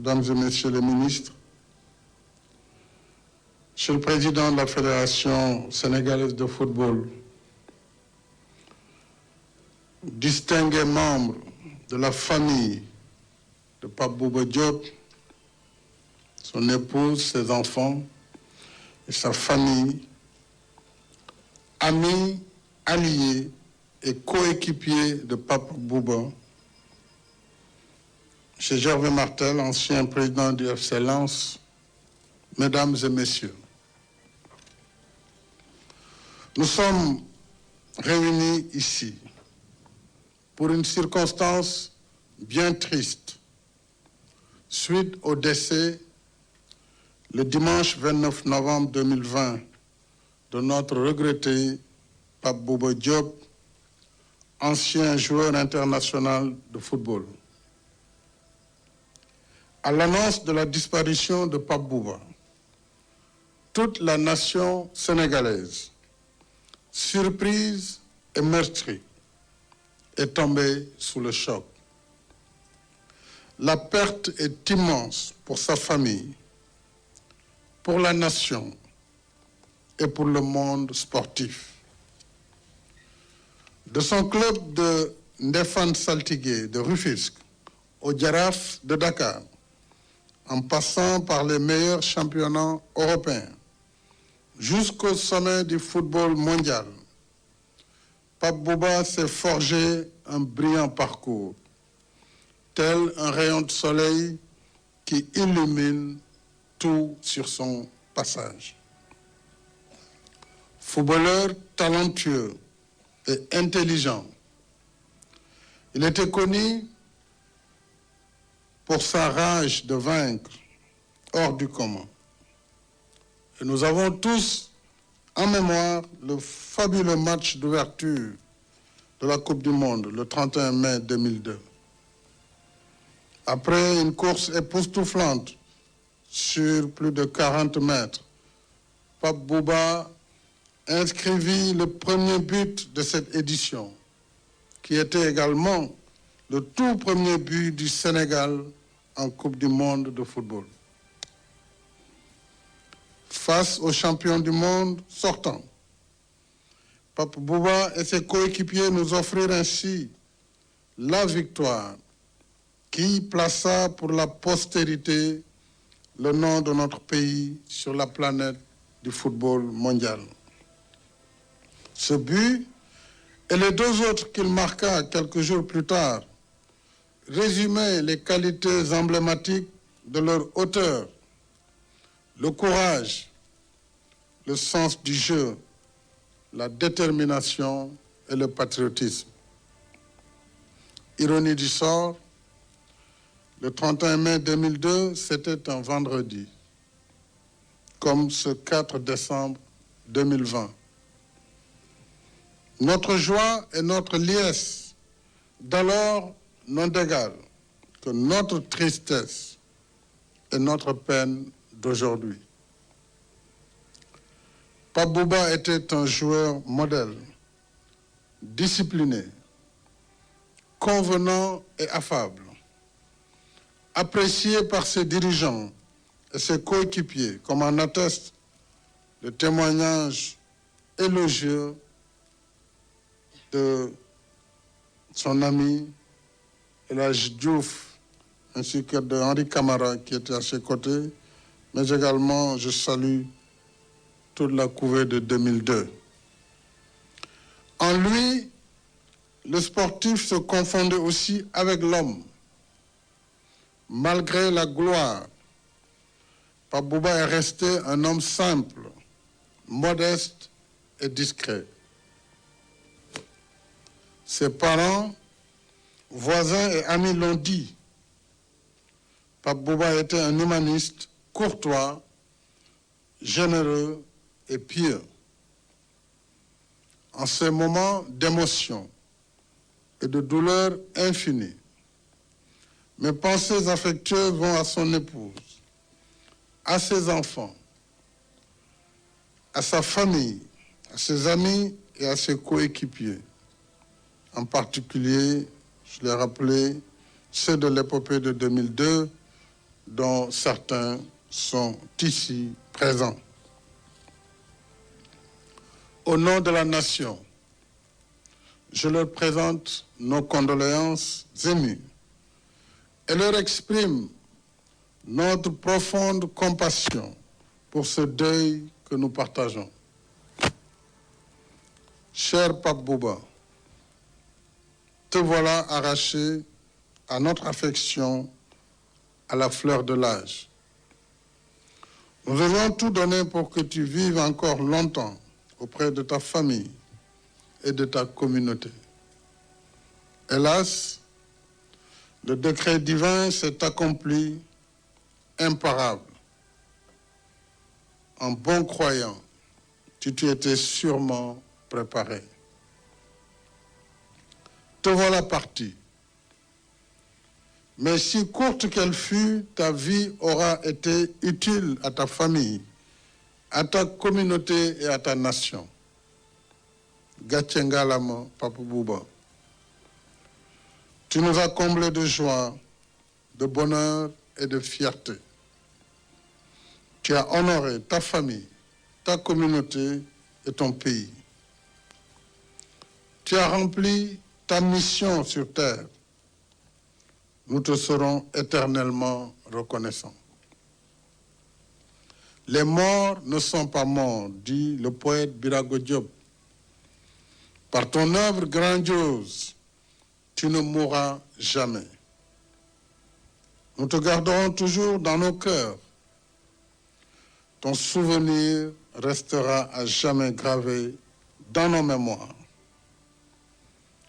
Mesdames et Messieurs les ministres, Monsieur le Président de la Fédération sénégalaise de football, distingués membres de la famille de Pape Bouba Diop, son épouse, ses enfants et sa famille, amis, alliés et coéquipiers de Pape Bouba, M. Gervais Martel, ancien président du FC Lens, Mesdames et Messieurs, nous sommes réunis ici pour une circonstance bien triste, suite au décès, le dimanche 29 novembre 2020, de notre regretté Pape Bouba Diop, ancien joueur international de football. À l'annonce de la disparition de Pape Bouba, toute la nation sénégalaise, surprise et meurtrie, est tombée sous le choc. La perte est immense pour sa famille, pour la nation et pour le monde sportif. De son club de Ndefane Saltigué de Rufisque au Jaraaf de Dakar, en passant par les meilleurs championnats européens, jusqu'au sommet du football mondial, Pape Bouba s'est forgé un brillant parcours, tel un rayon de soleil qui illumine tout sur son passage. Footballeur talentueux et intelligent, il était connu pour sa rage de vaincre hors du commun. Et nous avons tous en mémoire le fabuleux match d'ouverture de la Coupe du Monde, le 31 mai 2002. Après une course époustouflante sur plus de 40 mètres, Pape Bouba inscrivit le premier but de cette édition, qui était également le tout premier but du Sénégal en Coupe du Monde de football. Face aux champions du monde sortants, Pape Bouba et ses coéquipiers nous offrirent ainsi la victoire qui plaça pour la postérité le nom de notre pays sur la planète du football mondial. Ce but et les deux autres qu'il marqua quelques jours plus tard résumaient les qualités emblématiques de leur auteur: le courage, le sens du jeu, la détermination et le patriotisme. Ironie du sort, le 31 mai 2002, c'était un vendredi, comme ce 4 décembre 2020. Notre joie et notre liesse d'alors n'ont d'égal que notre tristesse et notre peine d'aujourd'hui. Pape Bouba était un joueur modèle, discipliné, convenant et affable, apprécié par ses dirigeants et ses coéquipiers, comme en atteste le témoignage élogieux de son ami El Hadji Diouf, ainsi que de Henri Camara qui était à ses côtés, mais également je salue toute la couvée de 2002. En lui, le sportif se confondait aussi avec l'homme. Malgré la gloire, Pape Bouba est resté un homme simple, modeste et discret. Ses parents, voisins et amis l'ont dit. Pape Bouba était un humaniste courtois, généreux et pieux. En ces moments d'émotion et de douleur infinie, mes pensées affectueuses vont à son épouse, à ses enfants, à sa famille, à ses amis et à ses coéquipiers. En particulier, je l'ai rappelé, ceux de l'épopée de 2002, dont certains sont ici présents. Au nom de la nation, je leur présente nos condoléances émues et leur exprime notre profonde compassion pour ce deuil que nous partageons. Cher Pape Bouba, te voilà arraché à notre affection à la fleur de l'âge. Nous aurions tout donné pour que tu vives encore longtemps auprès de ta famille et de ta communauté. Hélas, le décret divin s'est accompli imparable. En bon croyant, tu t'y étais sûrement préparé. Te voilà parti. Mais si courte qu'elle fût, ta vie aura été utile à ta famille, à ta communauté et à ta nation. Gatche ngalama, Pape Bouba. Tu nous as comblés de joie, de bonheur et de fierté. Tu as honoré ta famille, ta communauté et ton pays. Tu as rempli ta mission sur terre. Nous te serons éternellement reconnaissants. Les morts ne sont pas morts, dit le poète Birago Diop. Par ton œuvre grandiose, tu ne mourras jamais. Nous te garderons toujours dans nos cœurs. Ton souvenir restera à jamais gravé dans nos mémoires.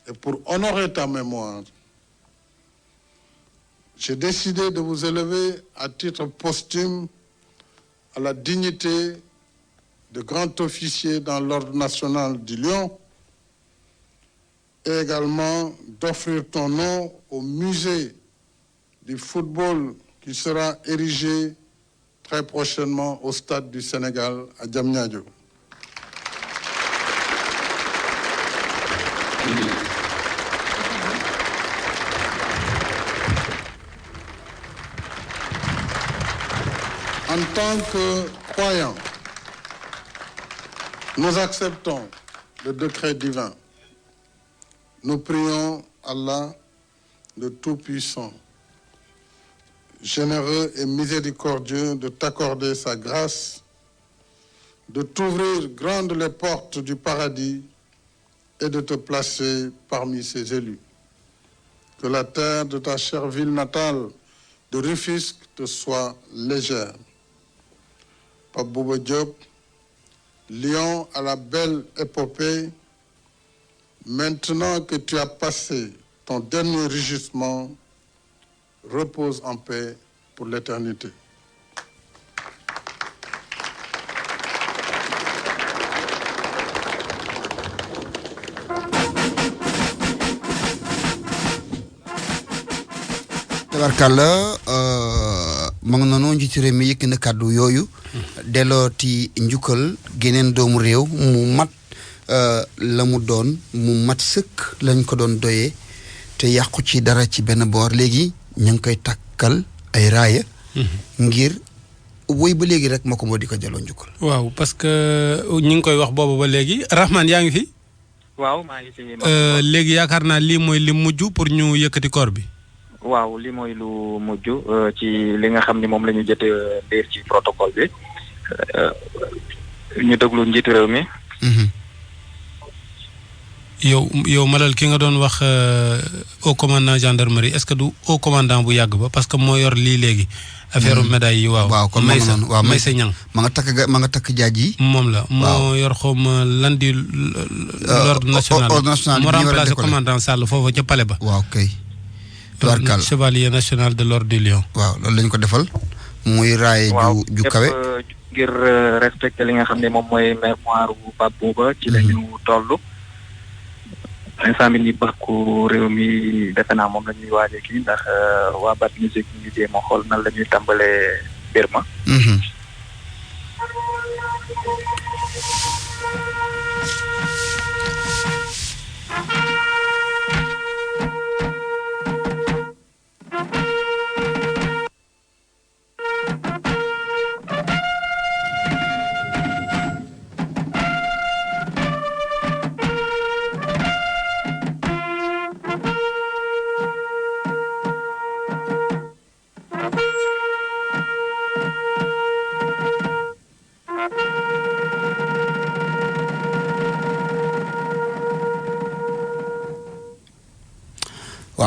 Et pour honorer ta mémoire, j'ai décidé de vous élever à titre posthume à la dignité de grand officier dans l'Ordre national du Lion et également d'offrir ton nom au musée du football qui sera érigé très prochainement au Stade du Sénégal à Diamniadio. En tant que croyants, nous acceptons le décret divin. Nous prions Allah, le Tout-Puissant, généreux et miséricordieux, de t'accorder sa grâce, de t'ouvrir grandes les portes du paradis et de te placer parmi ses élus. Que la terre de ta chère ville natale de Rufisque te soit légère. Pape Bouba Diop, lion à la belle épopée, maintenant que tu as passé ton dernier rugissement, repose en paix pour l'éternité. tabarkàlla ma nga noonu njiitu réew mi yëkk na kàddu yooyu dellooti njukkal geneen doomu réew mu mat la mu doon mu mat sëkk lañ ko doon doyee te yàqu ci dara ci benn boor léegi ñu ngi koy takkal ay raaya ngir woy ba léegi rek ma ko moo di ko jëloo njukkal. waaw parce que ñu ngi koy wax boobu ba léegi Rahman yaa ngi fi. waaw maa ngi fi. léegi yaakaar naa lii mooy li mujj pour ñu yëkkati koor bi. waaw li mooy lu mujj ci li nga xam ni moom la ñu jot a leer ci protocole bi ñu déglu njiitu réew mi. yow Malal ki nga doon wax au commandant gendarmerie est-ce que du au commandant bu yàgg ba parce que moo yor lii léegi. affaire médaille yi waaw. waaw kon may sa waaw may sa ñang ma nga takk jaaj yi. moom la moo yor xawma lan di. l'ordre national moo remplacé commandant Sall foofu ca palais ba. waaw kay. tubaarkàlla chevalier national de l'ordre du Lion. waaw loolu lañ ko defal. muy raaye ju kawe. ngir respecter li nga xam ne moom mooy mémoire bu Pape Bouba ci la ñu toll. instant bi ni bàkku réew mi defe naa moom la ñuy waajee kii ndax waa Bat Musique ñu ngi jéem a xool nan la ñuy tàmbalee mbir ma.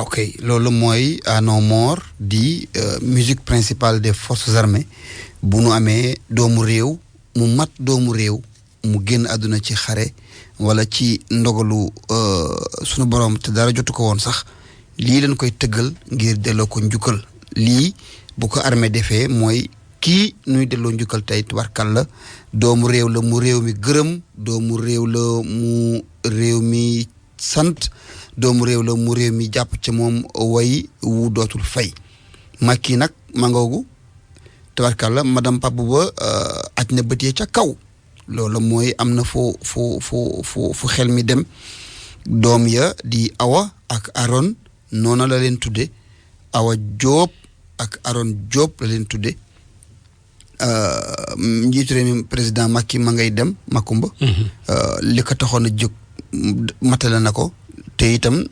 waaw kay loolu mooy à nos morts di musique principale des forces armées bu nu amee doomu réew mu mat doomu réew mu génn àdduna ci xare wala ci ndogalu sunu borom te dara jotu ko woon sax lii leen koy tëggal ngir delloo ko njukkal lii bu ko armée defee mooy kii nuy delloo njukkal tey tubarkal la doomu réew la mu réew mi gërëm doomu réew la mu réew mi sant doomu réew la mu réew mi jàpp ca moom way wu dootul fay Macky nag mangoogu tabarkàlla madame Pape Bouba aj na bët yee ca kaw loolu mooy am na fu xel mi dem doom ya di Awa ak Aaron noona la leen tudde Awa Diop ak Aaron Diop la leen tudde njiitu réew mi président Macky ma ngay dem Makumba li ko taxoon a jóg matale na ko te itam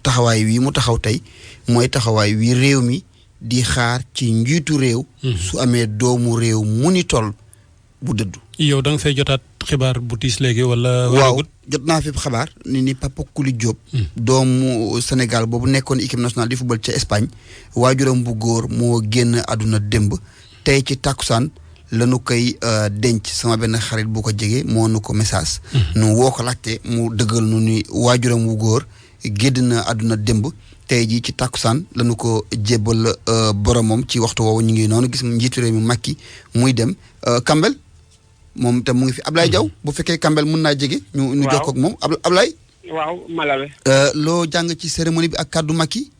taxawaay wi mu taxaw tey mooy taxawaay wi réew mi di xaar ci njiitu réew su amee doomu réew mu ni toll bu dëddu yow da nga fay jotaat xibaar bu tiis léegi wala waaw jot naa fi xabaar ni Papa Kouli Diop doomu Sénégal boobu nekkoon équipe nationale di football ca Espagne waajuram bu góor moo génn àdduna démb tey ci tàkkusaan lanu koy denc sama benn xarit bu ko jege moo nu ko message nu woo ko laajte mu dëggal nu ni waajuram wu góor gédd na àdduna démb tey jii ci tàkkusaan lanu ko jébbal boromam ci waxtu woowu ñu ngi noonu gis njiitu réew mi Macky muy dem Kambel moom tam mu ngi fi Ablaye Diaw bu fekkee Kambel mën naa jege ñu jokkoo ak moom Ablaye waaw Malal loo jàng ci cérémonie bi ak kàddu Macky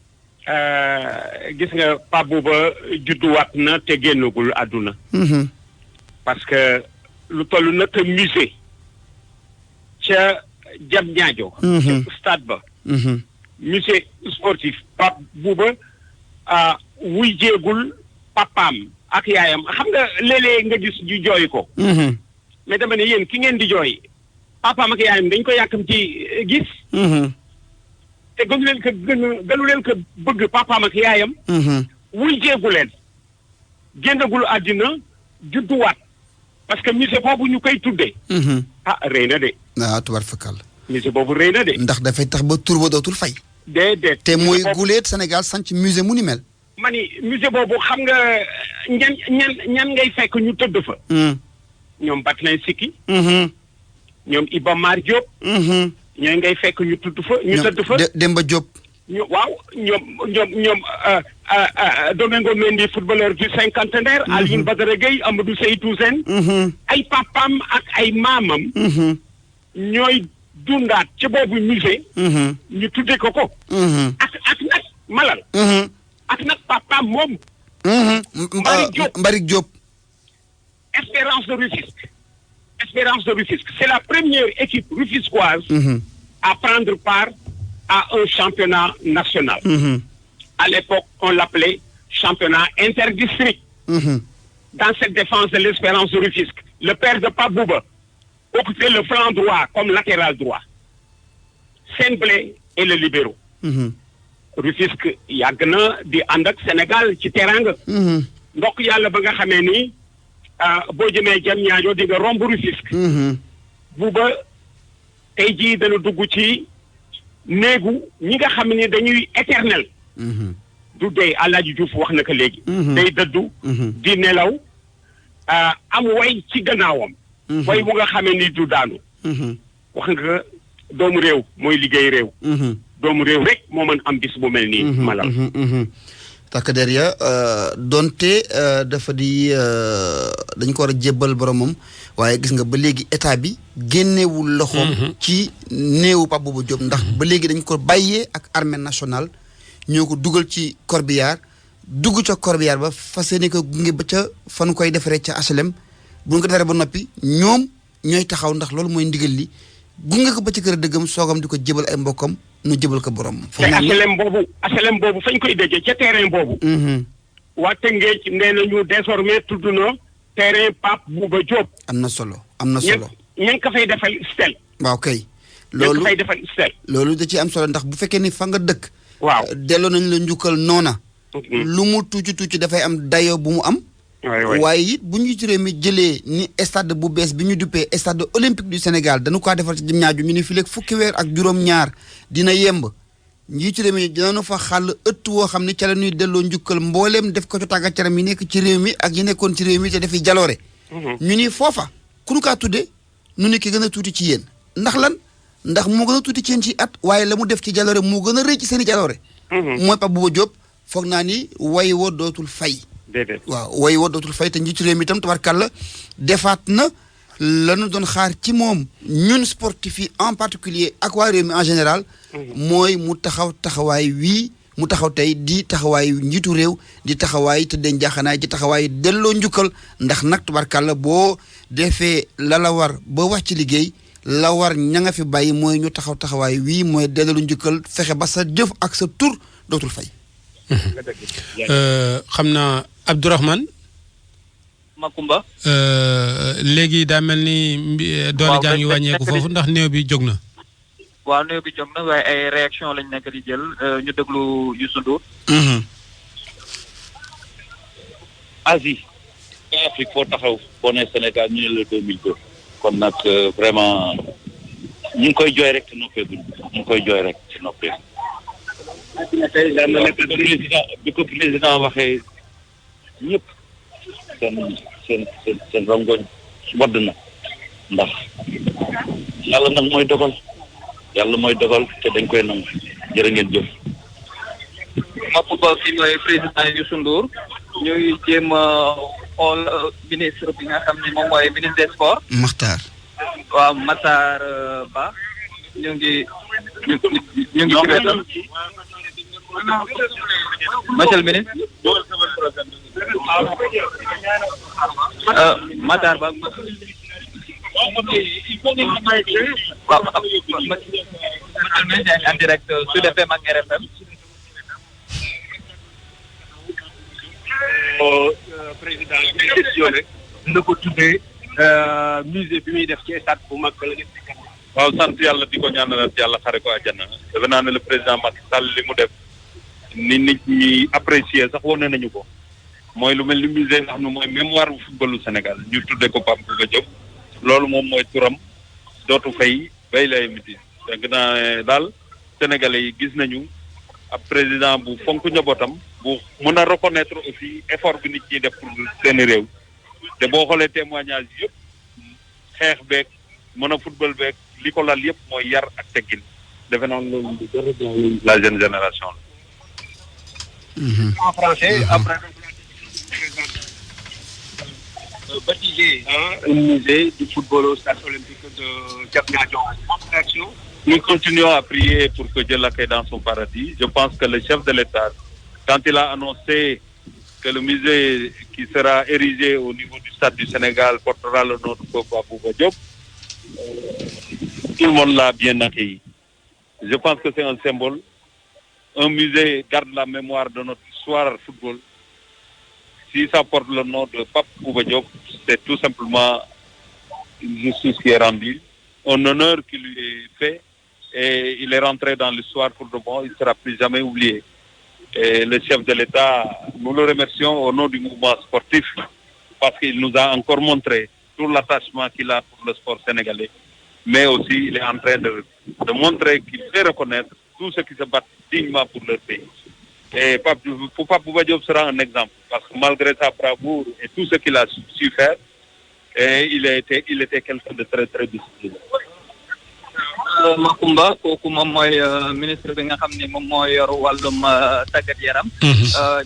gis nga Pape Bouba judduwaat na te génnagul àdduna parce que lu toll nag musée ca Diamniadio ca stade ba musée sportif Pape Bouba wuy jéegul papaam ak yaayam xam nga léeg-léeg nga gis ñu jooy ko mais dama ne yéen ki ngeen di jooy papaam ak yaayam dañ ko yàkkam ci gis te gënu leen ko bëgg papaam ak yaayam wuy jéegu leen génnagul àddina judduwaat parce que musée boobu ñu koy tuddee rëy na de tubar fakal musée boobu rëy na de ndax dafay tax ba tur ba dootul fay déedéet te mooy guleet Sénégal sanc musée mu ni mel ma ni musée boobu xam nga ñan ngay fekk ñu tëdd fa ñoom Batlin Siki ñoom Iba Mar Diop ñooy ngay fekk ñu tëdd fa Demba Diop waaw ñoom Domingo Mendy footballeur du cinquantenaire Alioune Badara Gueye Amadou Seydou Sène ay papam ak ay maamam ñooy dundaat ci boobu musée ñu tudde ko ak nag Malal ak nag papaam moom Mbarik Diop Espérance de Rufisque c'est la première équipe rufisquoise à prendre part à un championnat national. À l'époque, on l'appelait championnat interdistrict. Dans cette défense de l'Espérance de Rufisque, le père de Pape Bouba occupait le flanc droit comme latéral droit. Saint-Blé et le libéro. Rufisque yàgg na di ànd ak Sénégal ci teranga. ndokk yàlla ba nga xamee ni boo jëmee Diamniadio di nga romb Rufisque. Bouba tey jii dana dugg ci néegu ñi nga xam ne dañuy éternel. du dee Alaaji Diouf wax na ko léegi. day dëddu. di nelaw am way ci gannaawam. way bu nga xamee ni du daanu. wax nga doomu réew mooy liggéey réew. doomu réew rek moo mën am bis bu mel nii. Malal. takk der ya donte dafa di dañ ko war a jébbal boromam waaye gis nga ba léegi état bi génnewul loxoom ci néewu Pape Bouba Diop ndax ba léegi dañ ko bàyyee ak armée nationale ñoo ko dugal ci corbillard dugg ca corbillard ba fas yéene ko gunge ba ca fan koy defaree ca HLM bu ñu ko defaree ba noppi ñoom ñooy taxaw ndax loolu mooy ndigal li gunge ko ba ci kër dëggam soogam di ko jébal ay mbokkam nu jëbal ko borom. te HLM boobu fañ koy déggee ca terrain boobu. waa Tëngéej nee nañu désormais tudd na terrain Pape Bouba Diop. am na solo. ña ngi ko fay defal stèle. waaw kay. loolu fay defal stèle. loolu da ciy am solo ndax bu fekkee ni fa nga dëkk. waaw delloo nañ la njukkal noona. lu mu tuuti dafay am dayo bu mu am. waaye it bu ñu ci réew mi jëlee ni stade bu bees bi ñu duppee stade olympique du Sénégal dañu ko defar ci Diamniadio ñu ne fii léegi fukki weer ak juróom-ñaar dina yemb njiitu réew mi dinañu fa xàll ëtt woo xam ne ca la ñuy delloo njukkal mbooleem def ko ci tàggat yaram yi nekk ci réew mi ak yi nekkoon ci réew mi te dafiy jaloore. ñu ni foofa ku ñu kaa tudde nu ni ki gën a tuuti ci yéen ndax lan ndax moo gën a tuuti ci yéen ci at waaye la mu def ci jaloore moo gën a rëy ci seen i jaloore. mooy Pape Bouba Diop foog naa ni way wa dootul fay. déedéet waaw way wa dootul fay te njiitu réew mi itam tabarkàlla defaat na lanu doon xaar ci moom ñun sportif yi en particulier ak waa réew mi en général. mooy mu taxawaay wii mu taxaw tey di taxawaay njiitu réew di taxawaay te den jaaxanaay ci taxawaay delloo njukkal ndax nag tabarkàlla boo defee la war ba wax ci liggéey la war ña nga fi bàyyi mooy ñu taxawaay wii mooy delloo njukkal fexe ba sa jëf ak sa tur dootul fay. xam naa Abdourahmane Makumba. léegi daa mel ni doole jaa ngi wàññeeku foofu ndax néew bi jóg na. waaw néew bi jóg na waaye ay réaction lañ nekk di jël ñu déglu Youssou Ndour. Asie. Afrique foo taxaw boo nee Sénégal ñu ne la 2002. kon nag vraiment ñu ngi koy jooy rek te noppeeguñ ñu ngi koy jooy rek te noppeeguñ. bi ko président waxee ñëpp seen rongoñ wadd na ndax yàlla nag mooy dogal te dañ koy nangu jërë ngeen jëf. Makumba fi mooy président Youssou Ndour ñuy jéem a xool ministre bi nga xam ne moom mooy ministre des sports. Makhtar. waaw Makhtar Ba ñu ngi ci wetam. monsieur le ministre. Makhtar Ba. waaw monsieur le ministre en direct Sud FM ak RFM. président bi questionné na ko tuddee musée bi muy def ci stade bu mag la def ci kanam. waaw sant yàlla di ko ñaanal yàlla xare ko àjjana defe naa ne le président Macky Sall li mu def ni nit ñi apprécier sax wane nañu ko mooy lu mel ni musée nga xam ne mooy mémoire bu footballu Sénégal ñu tuddee ko Pape Bouba Diop loolu moom mooy turam dootu fay bay lay miti dégg naa daal sénégalais yi gis nañu ab président bu fonk njabootam bu mën a reconnaître aussi effort bi nit ñi def pour seeni réew te boo xoolee témoignage yëpp xeex beeg mën a football beeg li ko lal yëpp mooy yar ak teggin defe naa loolu lu gën la jeune génération la. En français après baptisé un musée du football au stade olympique de Diamniadio. Nous continuons à prier pour que Dieu l'accueille dans son paradis. Je pense que le chef de l'État, quand il a annoncé que le musée qui sera érigé au niveau du stade du Sénégal portera le nom de Pape Bouba Diop, tout le monde l'a bien accueilli. Je pense que c'est un symbole. Un musée garde la mémoire de notre histoire football. Si ça porte le nom de Pape Bouba Diop, c'est tout simplement une justice qui est rendue, un honneur qui lui est fait, et il est rentré dans l'histoire pour de bon, il ne sera plus jamais oublié. Et le chef de l'État, nous le remercions au nom du mouvement sportif, parce qu'il nous a encore montré tout l'attachement qu'il a pour le sport sénégalais, mais aussi il est en train de montrer qu'il fait reconnaître tous ceux qui se battent dignement pour leur pays. Et Pape Bouba Diop sera un exemple, parce que malgré sa bravoure et tout ce qu'il a su faire, et il était quelqu'un de très très discipliné. Makumba kooku moom mooy ministre bi nga xam ne moom moo yor wàllum tàggat yaram.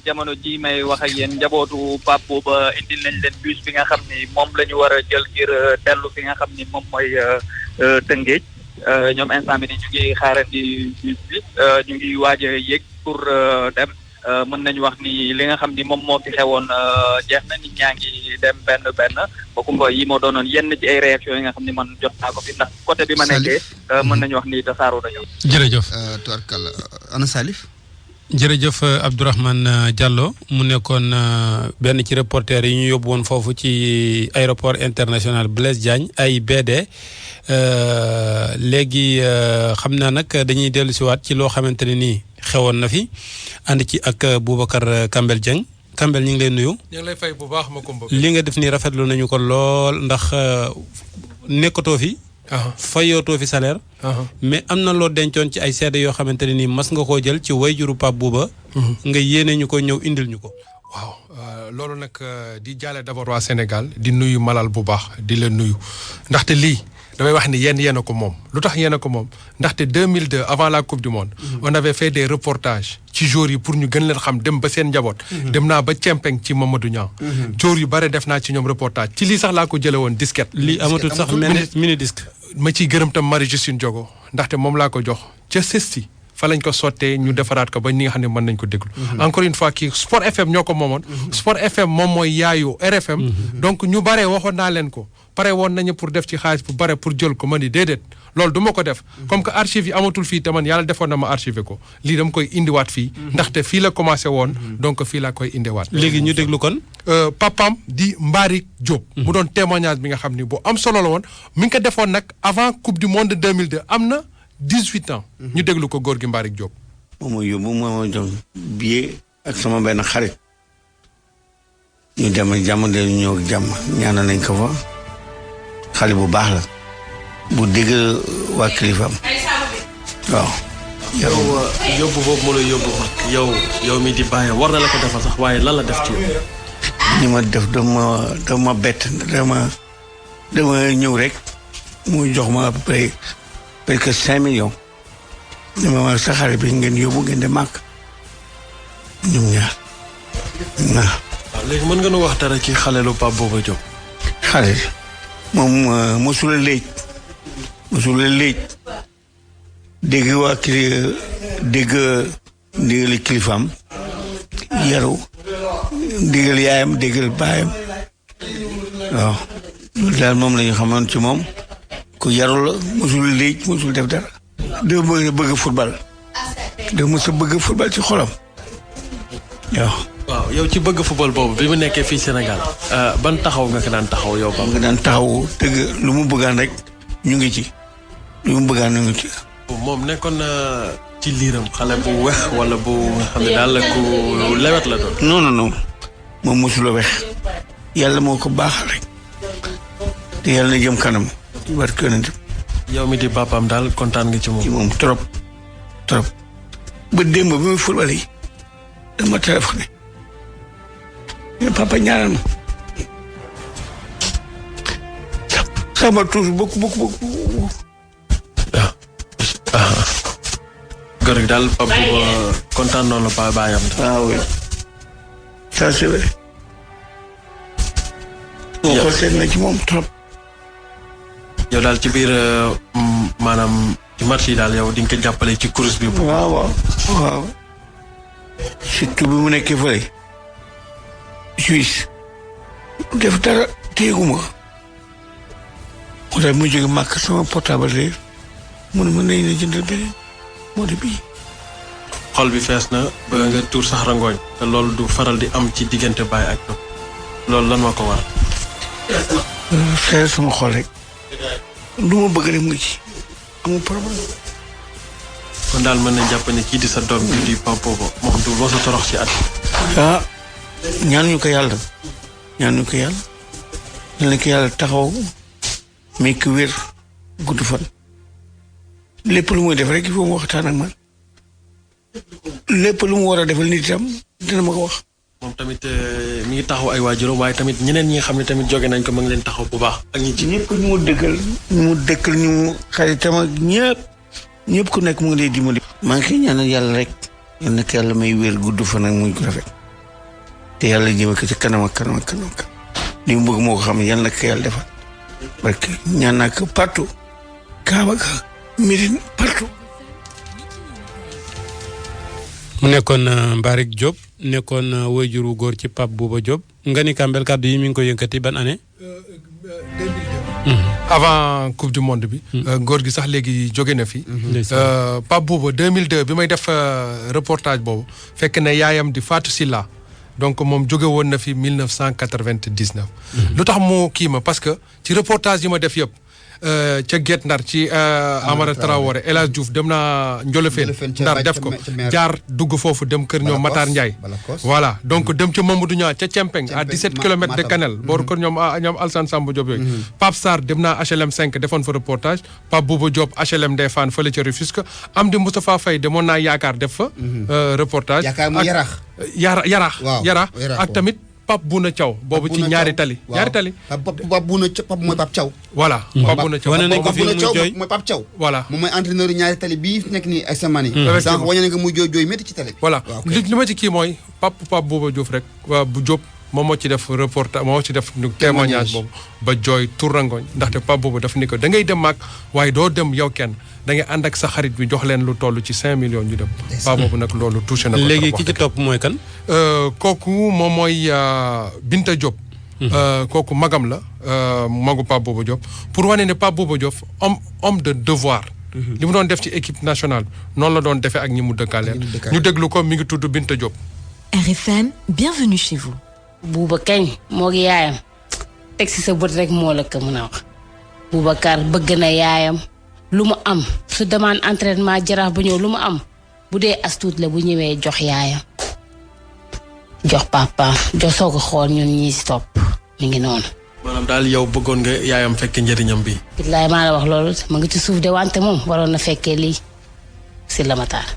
jamono ji may wax ak yéen njabootu Pape Bouba indil nañ leen bus bi nga xam ni moom la ñu war a jël ngir dellu fi nga xam ni moom mooy Tëngéej ñoom instant bi ni ñu ngi xaarandi bus bi ñu ngi waaj a yéeg pour dem mën nañu wax ni li nga xam ni moom moo fi xewoon jeex na nit ñaa ngi dem benn Makumba yi moo doonoon yenn ci ay réaction yi nga xam ni man jot naa ko fi ndax côté bi ma nekkee mën nañu wax ni tasaaroo dañoo. jërëjëf. tubarkalla ana Salif. jërëjëf Abdourahmane Diallo mu nekkoon benn ci reporter yi ñu yóbbu woon foofu ci aéroport international Blaise Diagne AIBD léegi xam naa nag dañuy dellu siwaat ci loo xamante ne nii xewoon na fi ànd ci ak Boubacar Kambel Dieng Kambel ñu ngi lay nuyu. ñu ngi lay fay bu baax Makumba. li nga def nii rafetlu nañu ko lool ndax nekkatoo fi fayootoo fi salaire. mais am na loo dencoon ci ay seede yoo xamante ne nii mas nga koo jël ci wayjuru Pape Bouba. nga yéene ñu ko ñëw indil ñu ko. waaw loolu nag di jaale d'abord waa Sénégal di nuyu Malal bu baax di la nuyu ndaxte lii damay wax ni yéen a ko moom lu tax yéen a ko moom ndaxte 2002 avant la coupe du monde. on avait fait des reportages ci joueurs yi pour ñu gën leen xam dem ba seen njaboot. dem naa ba Cempeng ci Mamadou Niang. joueurs yu bare def naa ci ñoom reportage ci lii sax laa ko jëlee woon disquette. lii amatul sax mini disque. ma ciy gërëm tam Marie Justine Diogo ndaxte moom laa ko jox ca CESTI fa lañ ko sottee ñu defaraat ko ba ñi nga xam ne mën nañ ko déglu. encore une fois kii Sport FM ñoo ko moomoon. Sport FM moom mooy yaayu RFM. donc ñu bare waxoon naa leen ko pare woon nañu pour def ci xaalis bu bare pour jël ko ma ni déedéet loolu du ma ko def. comme que archive yi amatul fii te man yàlla defoon na ma archivé ko lii dama koy indiwaat fii. ndaxte fii la commencé woon. donc fii laa koy indiwaat. léegi ñu déglu kon. papam di Mbarick Diop. mu doon témoignage bi nga xam ni bu am solo la woon mi ngi ko defoon nag avant coupe du monde 2002 am na 18 ans. ñu déglu ko góor gi Mbarick Diop. moom mooy yóbbu moom jox billet ak sama benn xarit ñu dem jàmm de ñëw jàmm ñaanal nañ ko fa xale bu baax la bu dégg waa kilifaam waaw. yow yóbbu boobu mu la yóbbu yow mi di bàyyi war na la ko defal sax waaye lan la def ci yow. ni ma def dama bett dama ñëw rek mu jox ma à peu près presque 5 millions. ni ma sa xale bi ngeen yóbbu ngeen de màkk ñoom ñaar waaw. léegi mën nga nu wax dara ci xale lu Pape Bouba Diop. xale moom mosula léej dégg waa déggal kilifaam yaru déggal yaayam déggal baayam waaw loolu daal moom la ñu xamoon ci moom ku yaru la mosul léej mosul def dara. dafa bëgg football dafa mos a bëgg football ci xolam waaw yow ci bëgg football boobu bi mu nekkee fii Sénégal ban taxaw nga ko daan taxaw yow ba nga daan taxaw dëgg lu mu bëggaan rek ñu ngi ci lu mu bëggaan ñu ngi ci. moom nekkoon na ci liiram xale bu wex wala bu nga xam ne daal ku lewet la doon. non moom mosula wex yàlla moo ko baaxal rek te yàlla na jëm kanam barke yonent. yow mi di papaam daal kontaan nga ci moom. ci moom trop ba démb bi muy football yi dama téléphoné papa ñaanal ma sama tuus bokk góor gi daal Pape Bouba kontaan noonu la baayam. oui ça c'est vrai. ko seet na ci moom trop. yow daal ci biir maanaam ci match yi daal yow di nga ko jàppale ci course bi. waaw surtout bi mu nekkee fële Suisse def dara téeguma moo tax mu jóge màkk sama portable réer mu ne mën nañ la jëndal beneen moo di bii. xol bi fees na ba nga tuur sax rangooñ te loolu du faral di am ci diggante baay ak doom loolu lan moo ko war. fees sama xol rek lu ma bëgg rek mu ci amul problème. kon daal mën nañ jàpp ne kii di sa doom bi di Pape Bouba moom du mos a torox ci at. ñaan ñu ko yàlla yal na ko yàlla taxaw mais ku wér gudd fan lépp lu muy def rek il faut mu waxtaan ak man lépp lu mu war a defal nit itam dina ma ko wax. moom tamit mi ngi taxaw ay waajuram waaye tamit ñeneen ñi nga xam ne tamit jóge nañ ko ma ngi leen taxaw bu baax. ak ñi ci ñëpp ñu mu dëkkal ñu mu xaritam ak ñëpp ku nekk mu ngi lay dimbali. maa ngi koy ñaanal yàlla rek yal na ko yàlla may wér gudd fan ak muy ko rafet te yàlla jëme ko ci kanam ak kanam li mu bëgg moo ko xam ne yal na ko yàlla defal parce que ñaan naa ko partout Kaaba ga Médine partout. mu nekkoon Mbarick Diop nekkoon waajuru góor ci Pape Bouba Diop nga ni Kambel kàddu yi mi ngi ko yëkkati ban année. 2002. avant coupe du monde bi. góor gi sax léegi jóge na fi. Pape Bouba 2002 bi may def reportage boobu fekk na yaayam di Fatou Silla donc moom jóge woon na fi 1999. lu tax mu kii ma parce que ci reportage yi ma def yëpp ca Guet Ndar ci Amara Traoré El Hadj Diouf dem naa Njolofeen Ndar def ko jaar dugg foofu dem kër ñoom Matar Ndiaye voilà donc dem ca Mamadou Niang ca Cempeng à 17 kilomètres de Kanel booru kër ñoom Alsane Samba Diop yooyu Pape Sarr dem naa HLM 5 defoon fa reportage Pape Bouba Diop HLM Ndefane fële ca Rufisque Amdi Moustapha Faye demoon naa Yaakaar def fa reportage Yaraax ak tamit Pape Bouna Thiaw boobu ci ñaari tali Pape Bouna mooy Pape Thiaw voilà Pape Bouna Thiaw wane nañ ko fi muy jooy mooy Pape Thiaw voilà moom mooy entraîneur ñaari tali bii nekk nii ay semaine yi sànq wane nañ ko muy jooy métti ci tali bi voilà li ma ci kii mooy Pape Bouba Diouf rek bu Diop moom moo ci def reportage moo ci def témoignage boobu ba jooy turangoñ ndaxte Pape boobu daf ni ko da ngay dem maag waaye doo dem yow kenn da ngay ànd ak sa xarit bi jox leen lu toll ci 5 millions ñu dem Pape boobu nag loolu touché na ko léegi ki ci topp mooy kan kooku moom mooy Binta Diop kooku magam la magu Pape Bouba Diop pour wane ne Pape Bouba Diop homme de devoir li mu doon def ci équipe nationale noonu la doon defee ak ñi mu dëkkaaleel ñu déglu ko mi ngi tudd Binta Diop RFM bienvenue chez vous Bouba kañ moo ngi yaayam teg si sa bët rek moo la ko mën a wax Boubacar bëgg na yaayam lu mu am su demande entraînement Jaraaf ba ñëw lu mu am bu dee astuut la bu ñëwee jox yaayam jox papaam jox soo ko xool ñun ñii si topp mi ngi noonu. maanaam daal yow bëggoon nga yaayam fekke njëriñam bi. billaay maa la wax loolu ma ngi ci suuf de wante moom waroon na fekkee lii si la ma taar.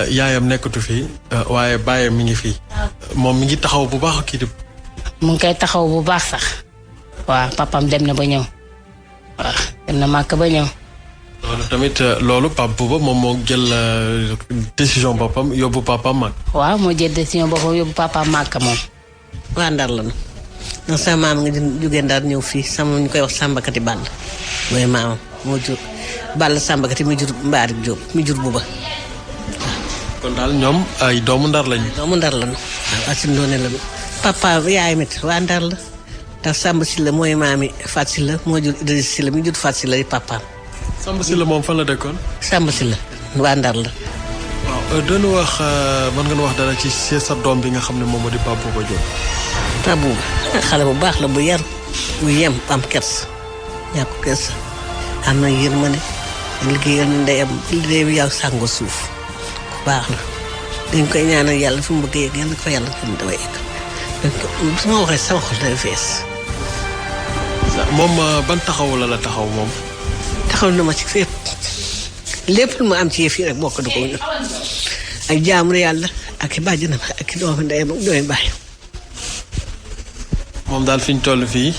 yaayam nekkatu fii waaye baayam mi ngi fii moom mi ngi taxaw bu baax kii di. mu ngi koy taxaw bu baax sax waaw papam dem na ba ñëw waaw dem na màkk ba ñëw. loolu tamit loolu Pape Bouba moom moo jël décision boppam yóbbu papaam màkk. waaw moo jël décision boppam yóbbu papaam màkk moom. waa Ndar la ñu ndax sama maam nga jógee Ndar ñëw fii sama ñu koy wax Sambakati Ball mooy maamam moo jur Ball Sambakati mi jur Mbaarik Diop mi jur Bouba. kon daal ñoom ay doomu Ndar lañu. doomu Ndar lañu waaw Asine Ndoné lañu. papa yaay mit waa Ndar la ndax Samba Sylla mooy maami Fat Sylla moo jur Idriss Sylla mi jur Fat Sylla di papaam. Samba Sylla moom fan la dëkkoon. Samba Sylla waa Ndar la. waaw doon wax mën nga wax dara ci sa doom bi nga xam ne moom moo di Pape Bouba Diop. Pape Bouba xale bu baax la bu yar bu yem am kers ñàkk kers am na yërmande liggéeyal na ndeyam liggéey bi yow sàngo suuf ku baax la dañ koy ñaanal yàlla fi mu bëgg yegg yàlla ko yàlla fi mu dafa yegg su ma waxee sama xol day fees. moom ban taxaw la taxaw moom. taxaw na ma ci fépp lépp lu ma am ci yëf yi rek bokk du ko ñun ak jaamu yàlla ak i bàjjanam ak i doomu ndeyam ak doomu baayam. moom daal fi ñu toll fii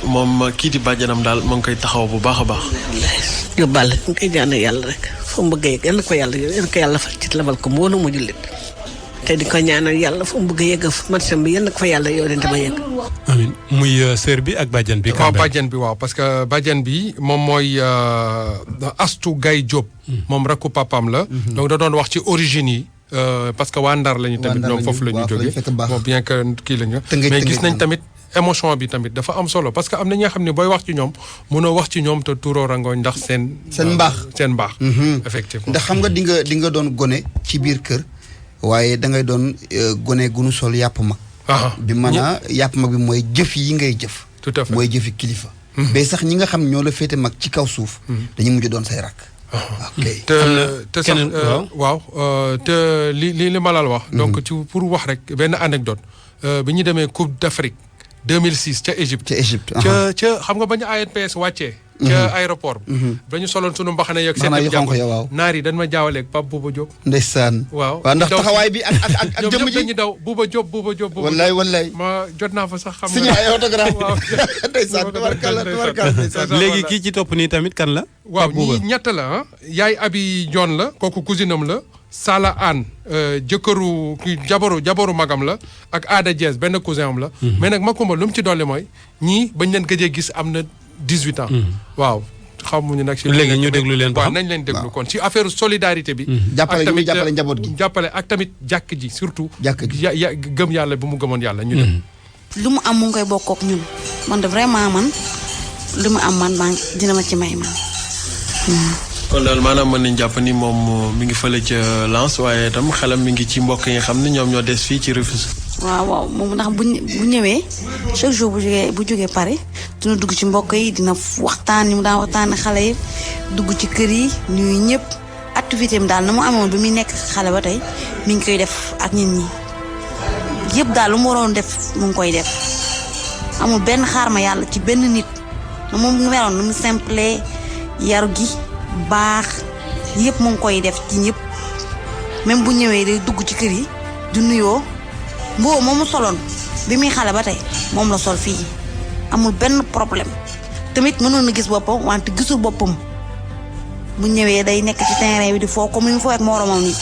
moom kii di bàjjanam daal mu ngi koy taxaw bu baax a baax. yóbbaale ñu koy ñaanal yàlla rek fu mu bëgg a yegg yal na ko yàlla fal ci labal ko mboolu mu jullit te di ko ñaanal yàlla fu mu bëgg a yegg marsam bi yal na ko fa yàlla yoo leen dama yegg. amiin muy sœur bi ak bàjjan bi. waaw bàjjan bi waaw parce que bàjjan bi moom mooy Astou Gaye Diop. moom rakku papaam la. donc da doon wax ci origine yi. parce que waa Ndar lañu tamit ñoom foofu la ñu jógee bon bien que kii la ñu mais gis nañ tamit émotion bi tamit dafa am solo parce que am na ñi nga xam ne booy wax ci ñoom mënoo wax ci ñoom te tuuroo rangooñ ndax seen mbaax effectivement ndax xam nga di nga doon gone ci biir kër waaye da ngay doon gone gunu sol yàpp mag bi mën a yàpp mag bi mooy jëf yi ngay jëf tout à fait mooy jëfi kilifa mais sax ñi nga xam ñoo la féete mag ci kaw suuf dañu mujj doon say rakk te sax waaw te li ma la wax donc ci pour wax rek benn anecdote bi ñu demee Coupe d'Afrique 2006 ca Égypte ca xam nga ba ñu ANPS wàccee ca aéroport ba ñu soloon sunu mbaxane yeeg seen jàmm naar yi dañ ma jaawaleeg Pape Bouba Diop ndeysaan waaw ndax taxawaay bi ak jëmm ji dañu daw Bouba Diop wallaay ma jot naa fa sax xam signé ay autographe waaw ndeysaan tabarkalla léegi kii ci topp nii tamit kan la waaw ñii ñett la yaay Abi John la kooku cousine am la Sala Anne jëkkëru ki jabaru magam la ak Ada Diaz benn cousin am la mais nag Makumba lu mu ci dolli mooy ñii bañ leen gëjee gis am na 18 ans waaw xamuñu nag si léegi ñu déglu leen ba waaw nañ leen déglu kon ci affaire solidarité bi jàppale njaboot gi jàppale ak tamit jàkk ji surtout gëm yàlla bu mu gëmoon yàlla ñu dem lu mu am mu ngi koy bokk ak ñun man de vraiment man lu mu am man dina ma ci may man kon daal maanaam mën nañ jàpp ni moom mi ngi fële ca Lens waaye itam xelam mi ngi ci mbokk yi nga xam ne ñoom ñoo des fii ci Rufisque waaw moom ndax bu ñëwee chaque jour bu jógee Paris dina dugg ci mbokk yi dina waxtaan ni mu daan waxtaan xale yi dugg ci kër yi nuyu ñëpp activité am daal na mu amoon bi muy nekk xale ba tey mi ngi koy def ak nit ñi yëpp daal lu mu waroon def mu ngi koy def amul benn xaar ma yàlla ci benn nit na moom mu meloon na mu simple yaru gi baax yëpp mu ngi koy def ci ñëpp même bu ñëwee day dugg ci kër yi du nuyoo mboo moomu soloon bi muy xale ba tey moom la sol fii amul benn problème tamit mënoon na gis boppam wante gisul boppam bu ñëwee day nekk ci terrain bi di foo comme ni mu foo ak moromam ni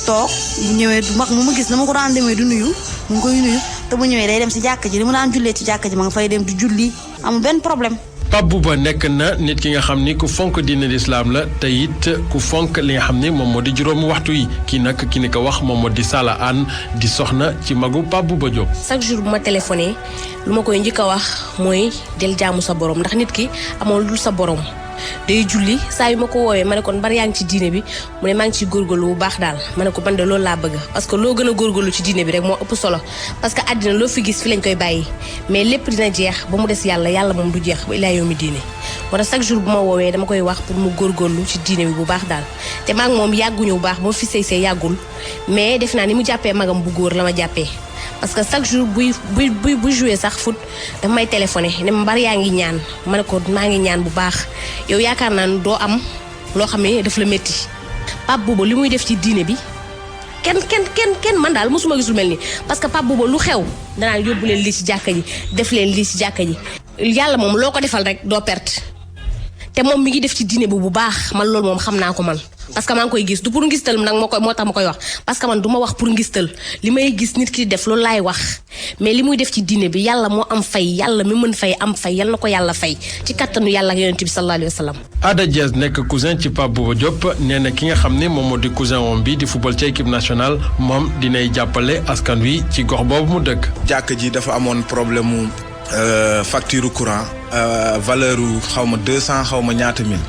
toog bu ñëwee du mag mu ma gis na ma ko daan demee du nuyu mu ngi koy nuyu te bu ñëwee day dem si jàkka ji li mu daan jullee ci jàkka ji ma nga fay dem di julli amul benn problème. Pape Bouba nekk na nit ki nga xam ni ku fonk diine l'islam la te it ku fonk li nga xam ni moom moo di juróomi waxtu yi kii nag ki ni ko wax moom moo di Sala Anne di soxna ci magu Pape Bouba Diop. chaque jour bu ma téléphoné lu ma koy njëkk a wax mooy del jaamu sa borom ndax nit ki amoo lu dul sa borom day julli saa yu ma ko woowee ma ne kon bari yaa ngi ci diine bi mu ne maa ngi ciy góorgóorlu bu baax daal ma ne ko man de loolu laa bëgg parce que loo gën a góorgóorlu ci diine bi rek moo ëpp solo parce que àddina loo fi gis fi lañ koy bàyyi mais lépp dina jeex ba mu des yàlla moom du jeex ba ilaa yow mi diine moo tax chaque jour bu ma woowee dama koy wax pour mu góorgóorlu ci diine bi bu baax daal te maa ngi moom yàgguñu bu baax ba fi sëy yàggul mais def naa ni mu jàppee magam bu góor la ma jàppee parce que chaque jour buy joué sax foot dafa may téléphoné ne ma mbar yaa ngi ñaan ma ne ko maa ngi ñaan bu baax yow yaakaar naa ne doo am loo xam ne daf la métti Pape Bouba li muy def ci diine bi kenn man daal mosuma gis lu mel nii parce que Pape Bouba lu xew danaan yóbbu leen lii ci jàkka ji def leen lii ci jàkka ji yàlla moom loo ko defal rek doo perte te moom mi ngi def ci diine bi bu baax man loolu moom xam naa ko man parce que maa ngi koy gis du pour ngistal nag moo tax ma koy wax parce que man du ma wax pour ngistal li may gis nit ki di def loolu laay wax mais li muy def ci diine bi yàlla moo am fay yàlla mi mën fay am fay yal na ko yàlla fay ci kattanu yàlla ak yonent bi sallallahu alayhi wa sallam. Ada Diaz nekk cousin ci Pape Bouba Diop nee na ki nga xam ne moom moo di cousin woom bi di football ci équipe nationale moom dinay jàppale askan wi ci gox boobu mu dëkk. jàkk ji dafa amoon problème mu facture courant valeur xaw ma 200 xaw ma ñaata mille.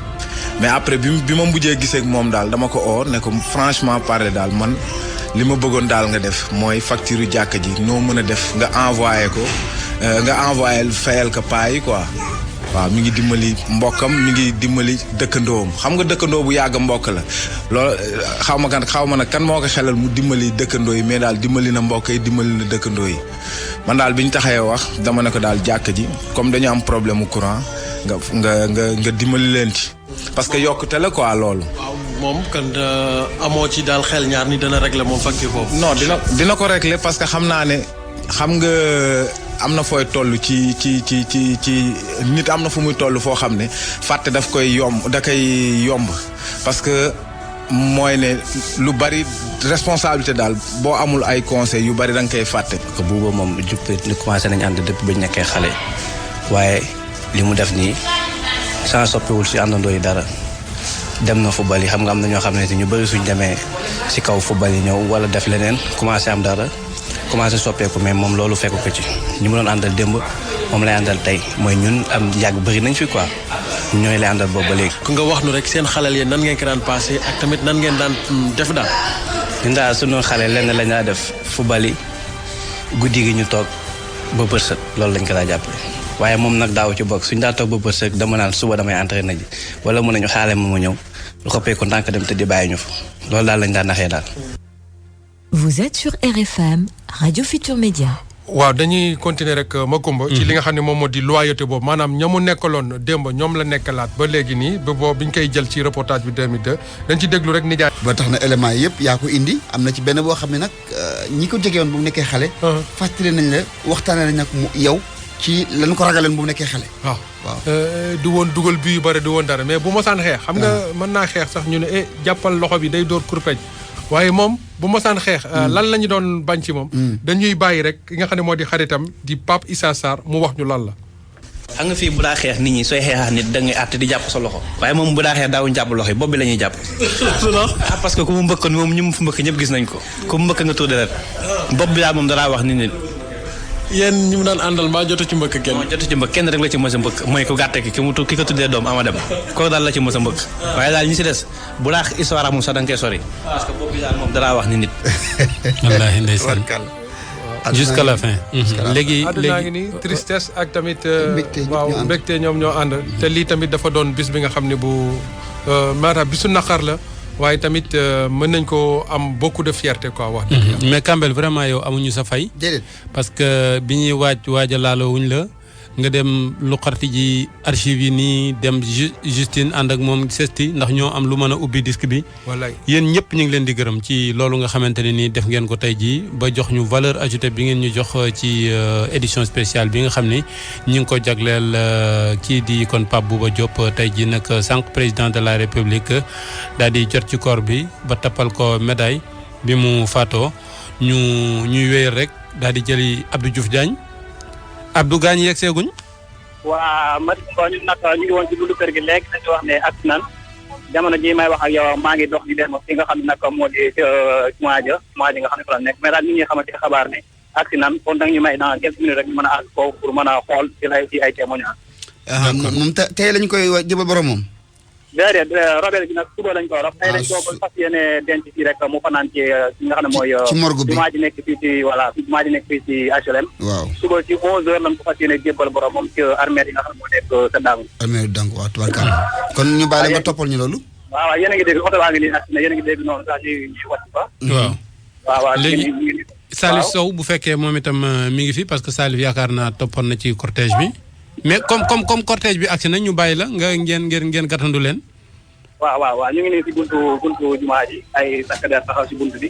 mais après bi ma mujjee gisee ak moom daal dama ko oo ne ko franchement parler daal man li ma bëggoon daal nga def mooy facture jàkka ji noo mën a def nga envoyé ko nga envoyé fayal ko paa yi quoi. waaw mi ngi dimbali mbokkam mi ngi dimbali dëkkandoom xam nga dëkkandoo bu yàgg mbokk la loolu xaw ma nag kan moo ko xelal mu dimbali dëkkandoo yi mais daal dimbali na mbokk yi dimbali na dëkkandoo yi man daal bi ñu taxee wax dama ne ko daal jàkka ji comme dañu am problème mu courant nga dimbali leen ci. parce que yokkute la quoi loolu. waaw moom kan amoo ci daal xel ñaar ni dana régler moom facture boobu. non dina ko régler parce que xam naa ne xam nga am na fooy toll ci nit am na fu muy toll foo xam ne fàtte da koy yomb parce que mooy ne lu bari responsabilité daal boo amul ay conseils yu bari da nga koy fàtte. que Bouba moom li commencé nañu ànd depuis ba ñu nekkee xale waaye li mu def nii. sans soppiwul si àndandoo yi dara dem na football yi xam nga am na ñoo xam ne ñu bëri suñ demee si kaw football yi ñëw wala def leneen commencé am dara commencé soppeeku mais moom loolu fekk ko ci ñi mu doon àndal démb moom lay àndal tey mooy ñun am yàgg bëri nañ fi quoi ñooy lay àndal boobu ba léegi. ku nga wax nu rek seen xaleel yéen nan ngeen ko daan passé ak tamit nan ngeen daan def daal. ñun daal sunu xale lenn lañ daa def football yi guddi gi ñu toog ba bërsët loolu lañ ko daa jàppale. waaye moom nag daaw ci bokk suñu daa toog ba bërsëg dama naan suba damay entraîné ji wala mën nañu xaale ma ñëw lu xoppee ko ndànk dem te di bàyyi ñu fa loolu daal lañ daan naxee daal. Vous êtes sur RFM Radio Futur Média. waaw dañuy continuer rek Macoumba ci li nga xam ne moom moo di loyauté boobu maanaam ñamu nekkaloon démb ñoom la nekkalaat ba léegi nii ba boobu bi ñu koy jël ci reportage bi 2002 dañ ci déglu rek nijaay. ba tax na élément yëpp yaa ko indi am na ci benn boo xam ne nag ñi ko jege woon bu mu nekkee xale. fàttali nañ la waxtaanee nañ nag yow. ci lan ko ragaleen bu mu nekkee xale. waaw du woon dugal bi yu bëri du woon dara mais bu mosaan xeex. xam nga mën naa xeex sax ñu ne jàppal loxo bi day dóor kurpeñ waaye moom bu mosaan xeex. lan la ñu doon bañ ci moom. dañuy bàyyi rek ki nga xam ne moo di xaritam di Pape Issa Sarr mu wax ñu lan la. xam nga fii bu daa xeex nit ñi sooy xeexaat nit da ngay àtte di jàpp sa loxo. waaye moom bu daa xeex daawuñu jàpp loxo yi bopp bi la ñuy jàpp. parce que ku mu mbëkkoon moom ñu mu fu mbëkk ñëpp gis nañ ko. ku mu mbëkk nga tuur deret bopp bi daal moom danaa wax nit yéen ñi mu daan àndal maa jotu ci mbëkk kenn. jotu ci mbëkk kenn rek la ci mës a mbëkk mooy ku gàtte ki ko tuddee doom ama dem kooku daal la ci mës a mbëkk waaye daal ñi si des bu laax histoire moom sax da nga koy sori parce que boobu daal moom danaa wax ni nit. wallaahi ndeysaan jusqu'à la fin. léegi àddunaa ngi ni tristesse ak tamit waaw mbégte ñoom ñoo ànd te lii tamit dafa doon bis bi nga xam ne bu maanaam bisu naqar la waaye tamit mën nañ ko am beaucoup de fierté quoi wax dëgg mais Kambel vraiment yow amuñu sa fay. déedéet parce que bi ñuy waaj a laaloo wuñ la nga dem lu xarti ji archive yi nii dem Justine ànd ak moom sesti ndax ñoo am lu mën a ubbi disque bi. wallaay yéen ñëpp ñu ngi leen di gërëm ci loolu nga xamante ne nii def ngeen ko tey jii ba jox ñu valeur ajoutée bi ngeen ñu jox ci édition spéciale bi nga xam ni ñu ngi ko jagleel kii di kon Pape Bouba Diop tey jii nag sànq président de la République daal di jot ci corps bi ba tappal ko médaille bi mu faatoo ñuy wéyal rek daal di jëli Abdou Diouf Diagne. Abdou Gagne yegg seeguñ. waa Madiba ñun nag ñu ngi woon ci buntu kër gi léegi dañu wax ne ak nan jamono ji may wax ak yow maa ngi dox di dem fi nga xam ne nag moo di jumaa ji nga xam ne fa la nekk mais daal nit ñi xamante xabaar ne ak nan kon nag ñu may dans quelques minutes rek ñu mën a àgg foofu pour mën a xool ci ay témoignages. moom tey lañ koy jëbal borom moom. déedéet robel gi nag suba lañ ko rob tey lañ ko fas yéene denc fii rek mu fanaan ci nga xam ne mooy ci morgue bi jumaa ji nekk fii ci voilà jumaa ji nekk fii ci HLM. waaw suba ci 11h lañ ko fas yéene jébbal borom moom ci armée yi nga xam ne moo nekk sa Dangu. armée yi Dangu waaw tubarkalla kon ñu bàyyi nga toppal ñu loolu. waaw yéen a ngi dégg oto baa ngi nii ak yéen a ngi dégg noonu sax ñuy wàcc fa. waaw léegi Salif Sow bu fekkee moom itam mi ngi fi parce que Salif yaakaar naa toppoon na ci cortège bi mais comme cortège bi agsi na ñu bàyyi la nga ngeen gàttandu leen. waaw ñu ngi nii si buntu jumaa ji ay takk der taxaw si buntu bi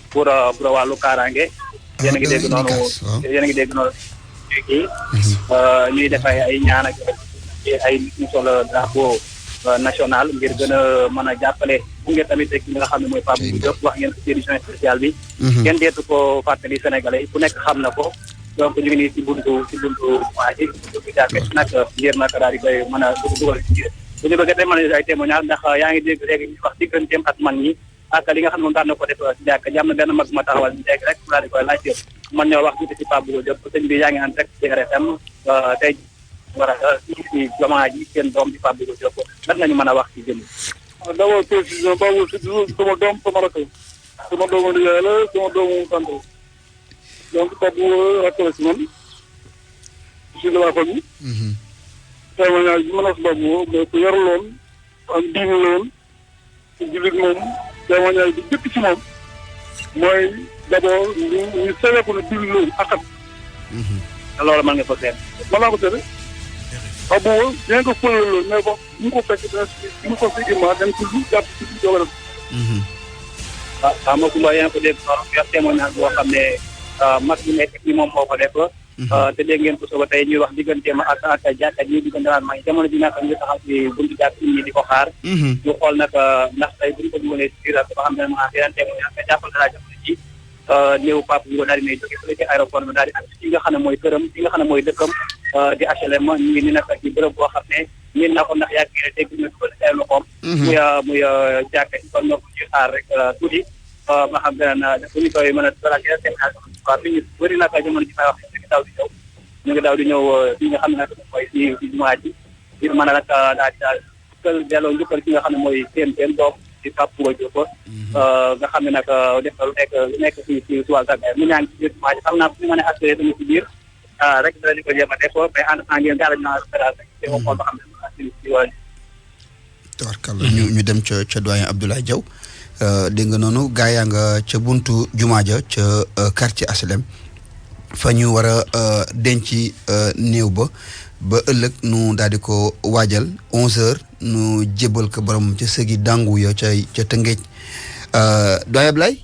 pour wàllu kaaraange. yéen a ngi dégg noonu kii ñuy def ay ñaan ak ay nit ñu solo drapeau national ngir gën a mën a jàppale bu ngeen tamit ki nga xam ne mooy Pape Bouba Diop wax ngeen ci édition spéciale bi. kenn deetu ko fàttali Sénégalais yi ku nekk xam na ko donc ñu ngi nii si buntu jumaa ji buntu jàkkee nag ngir nag daal di koy mën a dugal ci biir. bu ñu bëggee témoigner ay témoignage ndax yaa ngi dégg léegi ñu wax digganteem ak man ñi ak li nga xam ne moom daan na ko def ci jàkk jàmm na benn mag ma taxawal ñu léegi rek mu daal di koy laajte man ñoo wax tuuti ci Pape Bouba Diop sëñ bi yaa ngi ànd rek ci RFM tey war a ci jamono ji seen doom di Pape Bouba Diop lan nga ñu mën a wax ci jëm. d'abord précision Babou si sama doom sama rakk sama doomu nijaay la sama doomu tante donc Pape Bouba rakk la si man si de la famille. témoignage bi ma la si Pape Bouba mooy ku yaru loon ak diine loon ci jullit moom témoignage bi jëkk ci moom mooy d'abord ñu sewee ko ne jullit loon akam. loolu mën nga ko seet. mën naa ko seet Pape Bouba bien que fële loolu mais bon ñu ko fekk ñu ko physiquement dem ci lu jàpp ci lu jóg waaw Macoumba yaa ngi ko dégg noonu yor témoignage boo xam ne mag bi nekk ci moom moo ko def. te dégg ngeen ko suba tey ñuy wax digganteem ak jàkka ji diggante naan maa ngi jamono ji nag ñu taxaw ci buntu jàkk ñi di ko xaar. ñu xool nag ndax tey buñ ko dugalee ci biir dafa xam ne maa yeneen témoignage mais jàppal na laa jamono ji néew Pape Bouba daal di may jóge fële ci aéroport bi daal di ak ci nga xam ne mooy këram ci nga xam ne mooy dëkkam di HLM ñu ngi ni nag ci bërëb boo xam ne miin naa ko ndax yàgg ngeen dégg ñu dugal ci ay loxoom. muy jàkka ji kon ñoo ko ñuy xaar rek tuuti ma xam ne bu ñu koy mën a dalal yeneen témoignage waaw fi ñu bëri nag jamono ji may wax ñu ngi daw di ñëw fi nga xam ne nag mooy si jumaa ji ngir mën a nag daal di daal delloo njukkal ki nga xam ne mooy seen doom di Pape Bouba Diop nga xam ne nag def na lu nekk si wàllu tàggaay mu ñaan ci biir jumaa ji xam naa fu ñu mën a assuré tamit ci biir rek dinañu ko jéem a def mais en tant ngeen daal ñu naan rek te ko xool ba xam ne assuré si wàllu. tabarkalla ñu dem ca doyen Abdoulaye Diaw dégg nga noonu gaa yaa nga ca buntu jumaa ja ca quartier HLM fa ñu war a denc néew ba ëllëg nu daal di ko waajal 11h nu jébal ko borom ca sëgi Dangu ya ca Tëngéej doyen Ablaye.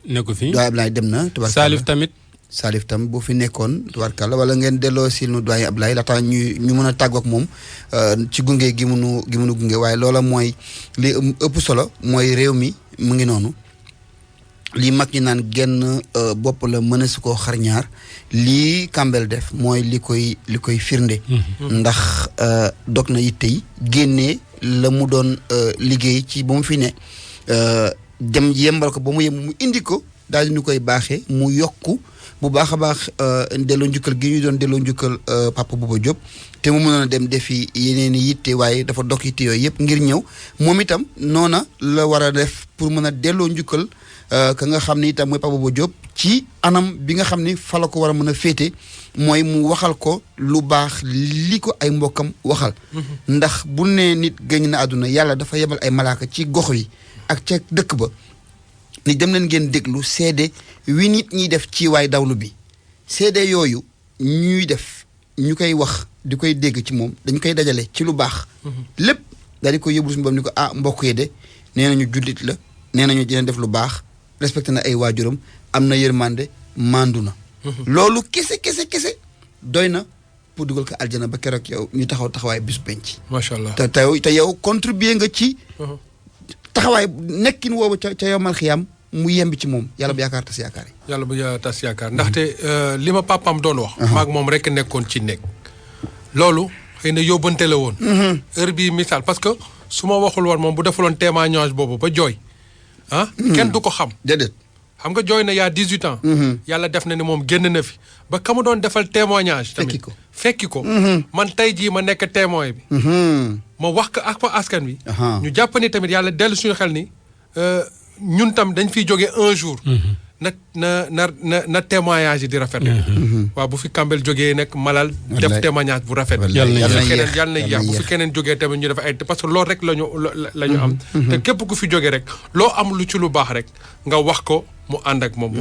ne ko fi doyen Ablaye dem na. Salif tam boo fi nekkoon tubarkalla wala ngeen delloo si nu doyen Ablaye laata ñu mën a tàggoog moom ci gunge gi munu gunge waaye loola mooy li ëpp solo mooy réew mi mu ngi noonu. lii mag ñi naan genn bopp la mën a su koo xar ñaar lii Kambel def mooy li koy firnde. ndax dog na yitte yi génnee la mu doon liggéey ci ba mu fi ne dem yembal ko ba mu yem mu indi ko daal di ñu koy baaxee mu yokku bu baax a baax delloo njukkal gi ñu doon delloo njukkal Papa Bouba Diop te mu mënoon a dem defi yeneen i yitte waaye dafa dog yitte yooyu yëpp ngir ñëw moom itam noona la war a def pour mën a delloo njukkal ka nga xam ne itam mooy Papa Bouba Diop ci anam bi nga xam ni fa la ko war a mën a féete mooy mu waxal ko lu baax li ko ay mbokkam waxal. ndax bu ne nit gëñ na àdduna yàlla dafa yebal ay malaaka ci gox yi ak ca dëkk ba ni dem leen ngeen déglu seede wi nit ñiy def ci waay dawlu bi seede yooyu ñuy def ñu koy wax di koy dégg ci moom dañ koy dajale ci lu baax. lépp daal di koy yóbbu suñu borom ni ko mbokk yi de nee nañu jullit la nee nañu dina def lu baax respecté na ay waajuram am na yërmande mandu na. loolu kese doy na pour dugal ko aljana ba keroog yow ñu taxawaay bis penc. macha allah te yow contribuer nga ci. taxawaay nekkin woowu ca yomal xiyam mu yemb ci moom yàlla bu yaakaar tas yaakaar yi. yàlla bu tas yaakaar ndaxte li ma papaam doon wax. maag moom rek nekkoon ci nekk. loolu xëy na yóbbante la woon. heure bii misaal parce que su ma waxul woon moom bu defuloon témoignage boobu ba jooy kenn du ko xam. déedéet. xam nga jooy na yaa 18 ans. yàlla def na ne moom génn na fi ba ka mu doon defal témoignage. tamit fekki ko. man tey jii ma nekk témoin bi. ma wax ko ak askan wi. ñu jàpp ni tamit yàlla dellu suñu xel ni ñun tam dañ fiy jógee un jour. na témoignage yi di rafet. waaw bu fi Kambel jógee nag Malal def témoignage bu rafet. yàlla na yàq bu fi keneen jógee tamit ñu def ay parce que loolu rek la ñu am. te képp ku fi jógee rek loo am lu ci lu baax rek nga wax ko mu ànd ak moom.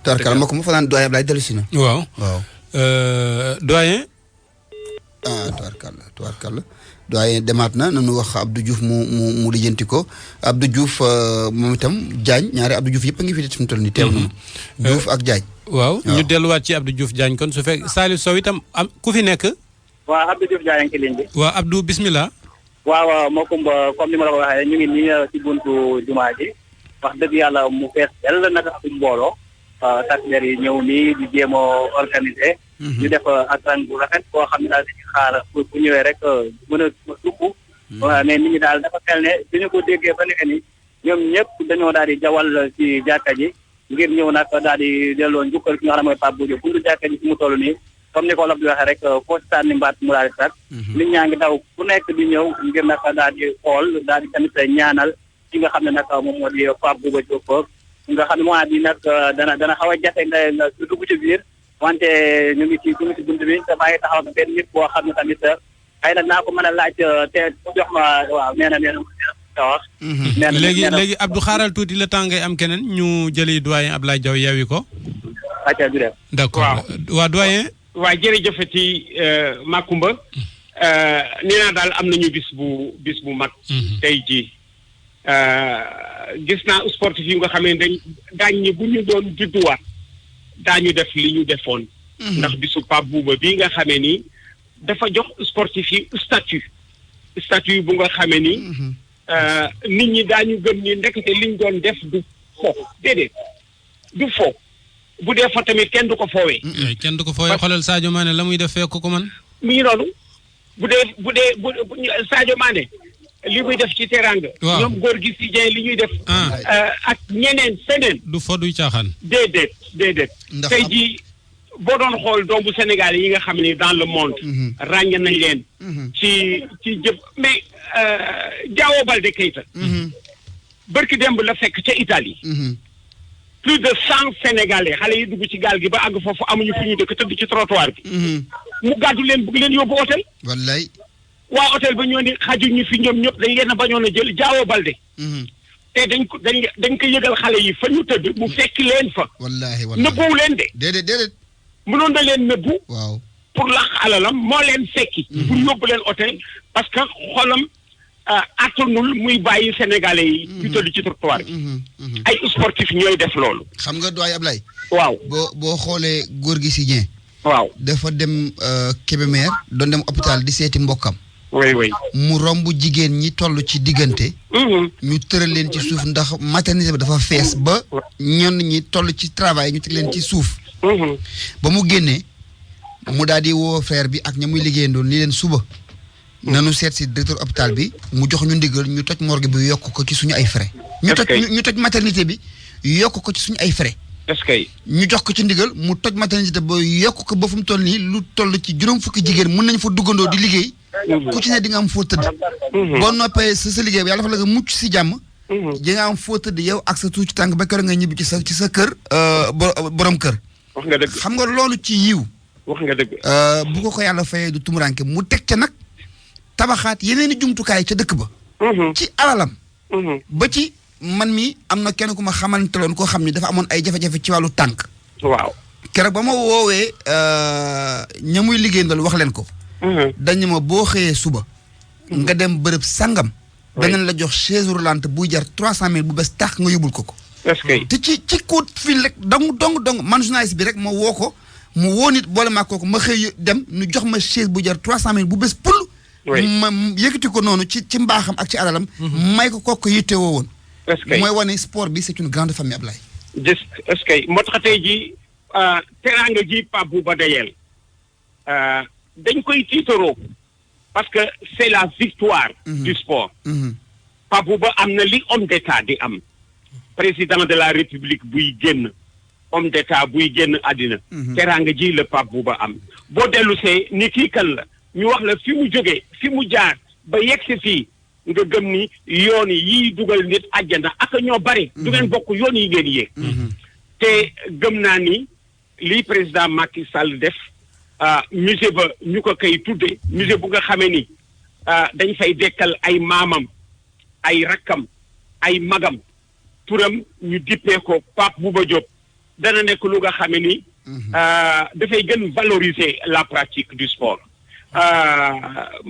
Tubaarkalla ma ko mu fanaan doyen Ablaye dellu si na. waaw doyen. tubaarkalla doyen demaat na nanu wax Abdou Diouf mu lijjanti ko Abdou Diouf moom itam Diagne ñaari Abdou Diouf yëpp a ngi fi fi mu toll nii teew na Diouf ak Diagne. waaw ñu delluwaat ci Abdou Diouf Diagne kon su fekk Saliou Sow itam ku fi nekk. waaw Abdou Diouf Diagne ci ligne bi. waaw Abdou bismillah. waaw moo kumba comme ni ma la ko waxee ñu ngi nii ci buntu jumaa ji wax dëgg yàlla mu fees dell nag ak mbooloo takk-der yi ñëw nii di jéem a organiser. ñu def atran bu rafet boo xam ne daal dañuy xaar bu ñëwee rek mën a dugg. mais nit ñi daal dafa xel ne dañu ko déggee ba nekk ni ñoom ñëpp dañoo daal di jawal ci jàkka ji ngir ñëw nag daal di delloo njukkal ki nga xam ne mooy Pape Bouba Diop buntu jàkka ji fi mu toll nii comme ni ko Wolof di waxee rek foo si sànni mbaat mu daal di sax. nit ñaa ngi daw ku nekk di ñëw ngir nag daal di xool daal di tamit ñaanal ki nga xam ne nag moom moo di Pape Bouba Diop nga xam ne moment bi nag dana xaw a jafe nga dugg ci biir. wante ñu ngi ci bunt bi te maa ngi taxaw ak benn nit boo xam ne tamit xëy na naa ko mën a laaj te jox ma waaw nee na wax. léegi Abdou xaaral tuuti le temps ngay am keneen ñu jëli doyen Ablaye Diaw yeewi ko. acca du dem. d'accord waa doyen. waa jërëjëfati Makumba. nee naa daal am nañu bis bu mag. tey jii gis naa sportif yi nga xam ne daañu bu ñu doon judduwaat. daañu def li ñu defoon. ndax bisu Pape Bouba bii nga xamee ni dafa jox sportif yi statut bu nga xamee ni nit ñi daañu gëm ni ndekete liñ doon def du fo déedéet du fo bu dee fa tamit kenn du ko foowee. kenn du ko foowee xoolal Sadio Mané la muy def fekk ko man. mi ngi noonu bu dee Sadio Mané li muy def ci teranga. waaw ñoom góor gi si Dieng li ñuy def. ak ñeneen feneen. du fo duy caaxaan. déedéet. tey jii boo doon xool doomu Sénégal yi nga xam ne dans le monde. ràññe nañ leen. ci jëf mais Diao Baldé Keita. bërki démb la fekk ca Italie. plus de 100 Sénégalais xale yi dugg ci gaal gi ba àgg foofu amuñu fu ñu dëkk tëdd ci trottoir bi. mu gàddu leen bëgg leen yóbbu hôtel. wallaay. waa hôtel ba ñoo ni xajuñu fi ñoom ñëpp dañ leen a bañoon a jël Diao Baldé. te dañ ko yëgal xale yi fa ñu tëdd mu fekki leen fa. wallaahi nëbbuwu leen de. déedéet. mënoon na leen nëbbu. waaw pour làq alalam moo leen fekki. pour yóbbu leen hôtel parce que xolam attanul muy bàyyi Sénégalais yi. ñu tëdd ci trottoir bi. ay sportif ñooy def loolu. xam nga doy Ablaye. waaw boo xoolee góor gi si Dieng. waaw dafa dem Kébémer doon dem hôpital di seeti mbokkam. oui. mu romb jigéen ñi toll ci diggante. ñu tëral leen ci suuf ndax maternité bi dafa fees ba. ñenn ñi toll ci travail ñu teg leen ci suuf. ba mu génnee mu daal di woo frère bi ak ña muy liggéeyandoon ni leen suba. nanu seet si directeur hôpital bi mu jox ñu ndigal ñu toj morgue bi yokk ko ci suñu ay frais. ñu toj maternité bi yokk ko ci suñu ay frais. est-ce que. ñu jox ko ci ndigal mu toj maternité ba yokk ko ba fu mu toll nii lu toll ci juróom fukki jigéen mun nañ fa duggandoo di liggéey. ku ci ne di nga am foo tëdd. boo noppee sa liggéey bi yàlla dafa la nga mucc si jàmm. di nga am foo tëdd yow ak sa tuuti tànk ba keroog nga ñibbi ci sa kër. borom kër. wax nga dëgg xam nga loolu ci yiw. wax nga dëgg. bu ko yàlla fayee du tumuranke mu teg ca nag tabaxaat yeneen i jumtukaay ca dëkk ba. ci alalam. ba ci man mi am na kenn ku ma xamanteloon koo xam ni dafa amoon ay jafe-jafe ci wàllu tànk. waaw. keroog ba ma woowee ña muy liggéey ndal wax leen ko. dañu ma boo xëyee suba. nga dem bërëb sangam. danañ la jox chaise roulante buy jar 300 000 bu bees tax nga yóbbul ko ko. est-ce que. te ci coup de fil rek dong man journaliste bi rek ma woo ko mu woo nit boole maa kooku ma xëy dem ñu jox ma chaise bu jar 300 000 bu bees pul. ma yëkkati ko noonu ci mbaaxam ak ci alalam. may ko kooku yitte woo woon. est-ce que mooy wane sport bi c'est une grande famille Ablaye. est-ce que moo tax tey jii teraanga ji Pape Bouba dayeel dañ koy tiitaroo parce que c'est la victoire du sport. Pape Bouba am na li homme d'état di am. président de la république buy génn homme d'état buy génn àddina. teraanga ji la Pape Bouba am. boo dellu see ni kii kan la ñu wax la fi mu jógee fi mu jaar ba yegg si fii nga gëm ni yoon yi dugal nit àjjana ak ñoo bari. du ngeen bokk yoon yi ngeen yéeg. te gëm naa ni lii président Macky Sall def musée ba ñu ko koy tudde musée bu nga xamee ni dañ fay dekkal ay maamam ay rakkam ay magam turam ñu dippee ko Pape Bouba Diop dana nekk lu nga xamee ni dafay gën valoriser la pratique du sport.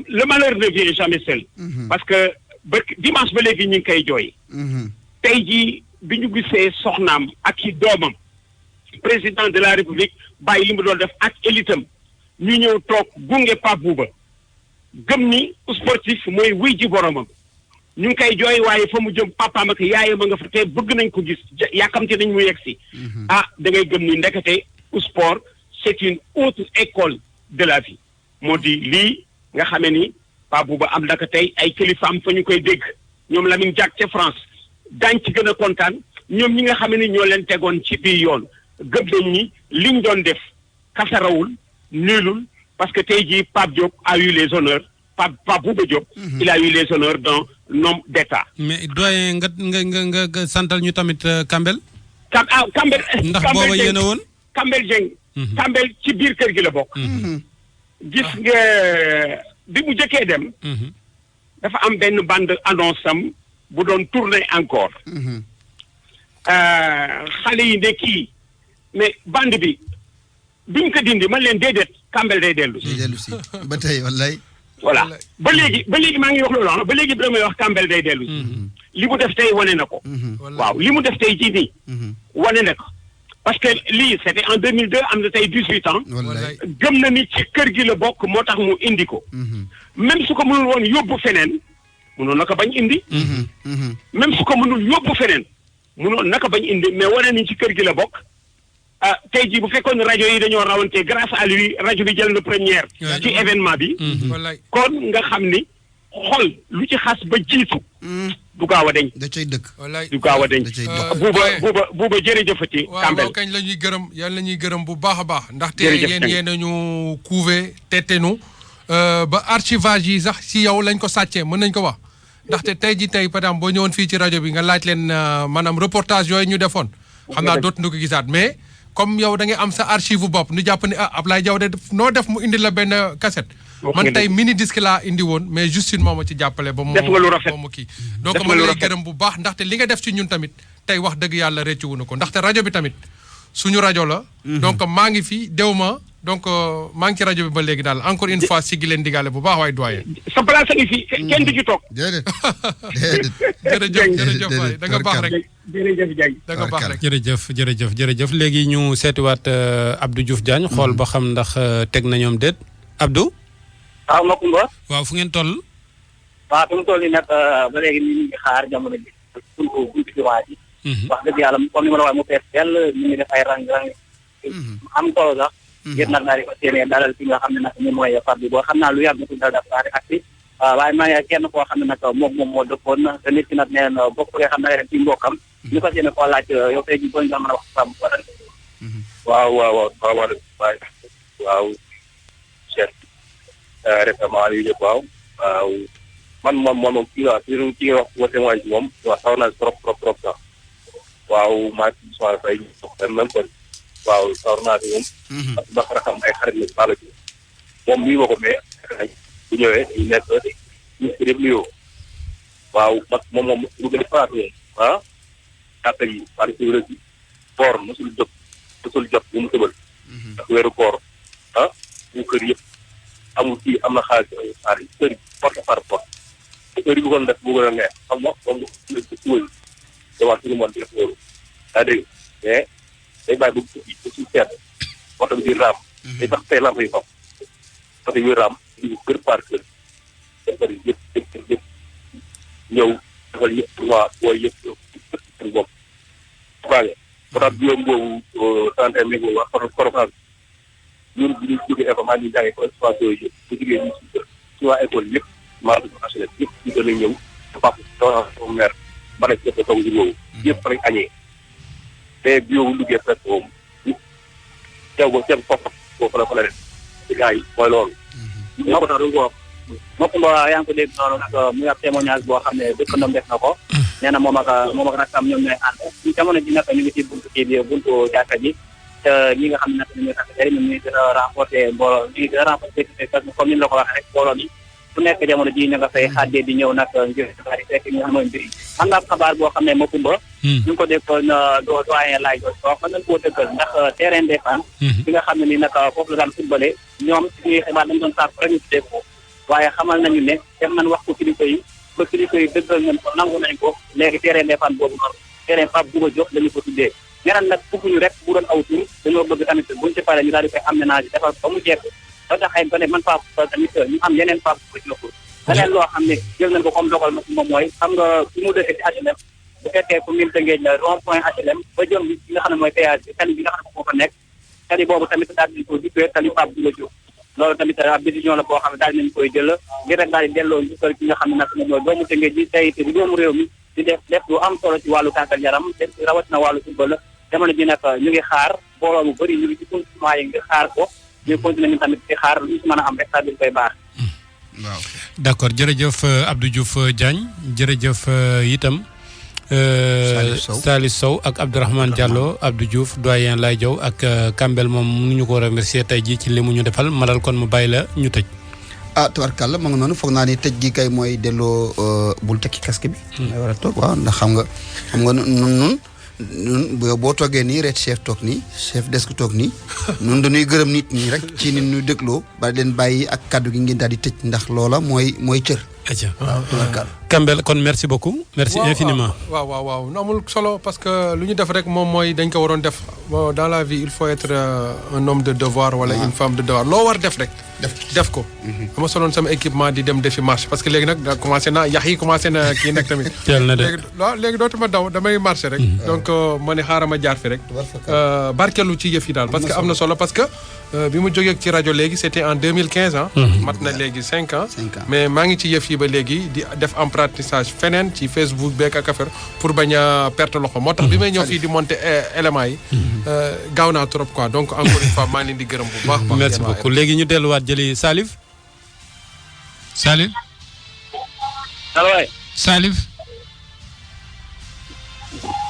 Le malheur ne vient jamais seul. parce que dimanche ba léegi ñu ngi koy jooy. tey jii bi ñu gisee soxnaam ak i doomam président de la république bàyyi li mu doon def ak élitam ñu ñëw toog gunge Pape Bouba gëm ni sportif mooy wuy ji boromam ñu ngi koy jooy waaye fa mu jëm papaam ak yaayam a nga fa te bëgg nañ ko gis yàkkamte nañ mu yegg si. da ngay gëm ni ndekete sport c'est une autre école de la vie. moo di lii nga xamee ni Pape Bouba am naka tey ay kilifaam fa ñu koy dégg ñoom Lamine Diack ca France daañ ci gën a kontaan ñoom ñi nga xam ne ñoo leen tegoon ci biir yoon gëm nañ ni liñ doon def kasarawul nulul parce que tey jii Pape Diop a eu les honneurs Pape Bouba Diop. il a eu les honneurs d'un homme d'État. mais doyen nga santal ñu tamit Kambel. Kambel. ndax booba yéen a woon. Kambel Dieng. Kambel ci biir kër gi la bokk. gis nga bi mu jëkkee dem. dafa am benn bande annonce am bu doon tourner encore. xale yi ne kii mais bande bi biñ ko dindi man leen déedéet Kambel day dellu si. ba tey wallaay. voilà ba léegi maa ngi wax loolu ba léegi bi may wax Kambel day dellu si. li mu def tey wane na ko. waaw li mu def tey jii nii. wane na ko parce que lii c'était en 2002 am na tey 18 ans. gëm na ni ci kër gi la bokk moo tax mu indi ko. même su ko mënul woon yóbbu feneen mënoon na ko bañ indi. même su ko mënul yóbbu feneen mënoon na ko bañ indi mais wane ni ci kër gi la bokk. tey jii bu fekkoon rajo yi dañoo rawante grâce à lui rajo bi jël na première. ci événement bi. kon nga xam ni xol lu ci xas ba jiitu. du gaaw a deñ. da cay dëkk. du gaaw a deñ. buuba jërëjëfati. Kambel waaw kañ la ñuy gërëm yàlla la ñuy gërëm bu baax a baax. ndaxte yéen nañu couvé tettenu ba archivage yi sax si yow lañ ko sàccee mën nañ ko wax. ndaxte tey par exemple boo ñëwoon fii ci rajo bi nga laaj leen maanaam reportage yooyu ñu defoon. xam naa dootuñu ko gisaat mais. comme yow da ngay am sa archive bopp nu jàpp ni Ablaye Diaw de noo def mu indi la benn cassette. man tey mini disque laa indi woon mais Justine moo ma ci jàppale. ba mu def nga lu rafet mu kii. donc ma lay gërëm bu baax ndaxte li nga def ci ñun tamit tey wax dëgg yàlla rëccu wu na ko ndaxte rajo bi tamit suñu rajo la. donc maa ngi fi dew ma donc maa ngi ci rajo bi ba léegi daal encore une fois si gi leen digaale bu baax waaye doyen. sa place a ngi fi kenn du ci toog. jërëjëf waay da nga baax rek. da nga baax rek jërëjëf léegi ñu seetiwaat Abdou Diouf Diagne xool ba xam ndax teg na ñoom déet Abdou. waaw Makumba. waaw fu ngeen toll. waaw fi mu toll nii nag ba léegi ñu ngi xaar jamono ji buntu ci waa ji. wax dëgg yàlla comme ni ma la waxee mu fees dell ñu ngi def ay rang am solo sax. yéen nag daal di ko séenee dalal fi nga xam ne nag moom mooy Pape bi boo xam naa lu yàgg na dal dafa daal di ak si waaye maa ngi kenn koo xam ne nag moom moo dëkkoon te nit ki nag nee na bokk nga xam ne ren ci mbokkam ñu fas yéene koo laaj yow tey jii boo ñu doon mën a wax Pape Bouba lan. waaw salaamaaleykum waay waaw chef récemment yi yëpp waaw man moom kii nga wax boo témoigne moom waaw sawar naa trop sax waaw maa ngi soxla fay même kon waaw sawar naa si moom parce que dafa xam ay xarit la bala ci moom mii ma ko mais bu ñëwee ñu nekk ñu si yëpp nuyoo waaw parce que moom lu gën a faatu moom jàkka yi parce que rek koor mosul jot bu mu tëbal ndax weeru koor bu kër yëpp amul kii am na xaalis xaar yi kër yi porte par porte te kër yi bu ko def bu gën a neex xam nga moom suwal te wax suñu mën def loolu daa dégg mais day bàyyi bu tukki ba suuf sedd oto bi di raam day tax tey lamp yi fam oto yi raam di kër par kër defar yëpp ñëw defal yëpp waa booy yëpp seen bopp waaye peut-être juróom boobu 31 mai boobu wax corofage ñun bu ñu jógee école maa ngi jàngee ko espace yooyu yëpp bu jógee ñu si waa école yëpp maa ngi HLM yëpp ñu gën a ñëw papa sama mère ba nekk jëpp toog si boobu yëpp rek añee te bi yow liggéey presque moom teew ba teew foofu la fa la def ci gars yi mooy loolu ñoo ko tax du ko wax Makumba yaa ngi ko dégg noonu nag muy ab témoignage boo xam ne dëkkandoom def na ko nee na moom ak rakam ñoom ñooy ànd ci jamono ji nag ñu ngi ci buntu kii bi buntu jàkka ji te ñi nga xam ne nag ñooy takk der ñoom ñuy gën a renforcer mbooloo ñu ngi gën a renforcer parce que comme ni la ko waxee rek mbooloo mi su nekk jamono ji ñu nga fay xàddee di ñëw nag ngir bari fekk ñi nga xam ne mooy mbir yi am na ab xabaar boo xam ne Makumba ñu ngi ko déggoon doyen laaj wax mën nañ koo dëggal ndax terrain des fans bi nga xam ne ni nag foofu la daan footballé ñoom suñuy xibaar dañ doon sàkk rek ñu tuddee ko waaye xamal nañu ne dem nañ wax ko kilifa yi ba kilifa yi dëggal nañ ko nangu nañ ko léegi terrain des fans boobu noonu terrain Pape Bouba Diop lañu ko tuddee ñeneen nag bëgguñu rek bu doon aw tur dañoo bëgg tamit buñu ci paree ñu daal di koy aménagé defal ba mu jekk ba tax ay gone man Pape tamit ñu am yeneen Pape Bouba Diop leneen loo xam ne jël nañ ko comme dogal moom mooy xam nga fi mu dëkk ci HLM bu fekkee fu ngeen tëngeej la rond point HLM ba jëm bi nga xam ne mooy péage bi tali bi nga xam ne moo fa nekk tali boobu tamit daal di ko dippee tali Pape Bouba Diop loolu tamit ab décision la boo xam ne daal nañu koy jël ngir rek daal di delloo njukkal ki nga xam ne nag moom mooy doomu tëngeej bi tey te di doomu réew mi di def lu am solo ci wàllu tàggat yaram te rawatina wàllu football jamono ji nag ñu ngi xaar mbooloo mu bëri ñu ngi ci continuement yi ngir xaar ko ñu continuer ñu tamit di xaar lu ñu si mën a am rek daal di koy baax. waaw d'accord jërëjëf Abdou Diouf Diagne jërëjëf itam Salif Sow ak Abdourahmane Diallo Abdou Diouf doyen Lay Diaw ak Kambel moom mënuñu ko remercier tey jii ci li mu ñu defal malal kon mu bàyyi la ñu tëj. tubarkàlla ma nga noonu foog naa ni tëj gi kay mooy delloo bul tekki casque bi. nga war a toog waaw ndax xam nga nun boo toogee nii ret chef toog nii chef desk toog nii nun dañuy gërëm nit ñi rek ci nit ñuy dégloo ba leen bàyyi ak kàddu gi ngeen daal di tëj ndax loola mooy cër. waaw tubarkàlla. Kambel kon merci beaucoup. merci infiniment. waaw amul solo parce que lu ñu def rek moom mooy dañ ko waroon def dans la vie il faut être un homme de devoir wala une femme de devoir loo war def rek. def ko. dama soloon sama équipement di dem defi marche parce que léegi nag commencé na yax yi commencé na kii nag tamit. teel na de léegi dootuma daw damay marché rek. donc ma ne xaaral ma jaar fi rek. barkeelu ci yëf yi daal parce que am na solo parce que bi mu jógee ci rajo léegi c'était en 2015 ah. mat na léegi 5 ans. mais maa ngi ci yëf yi ba léegi di def apprentissage feneen ci Facebook beeg ak affaire pour bañ a perte loxo moo tax bi may ñëw fii di monter éléments yi. gaaw naa trop quoi donc encore une fois maa ngi leen di gërëm bu baax. merci beaucoup léegi ñu delluwaat jëli Salif. Salif. Salif.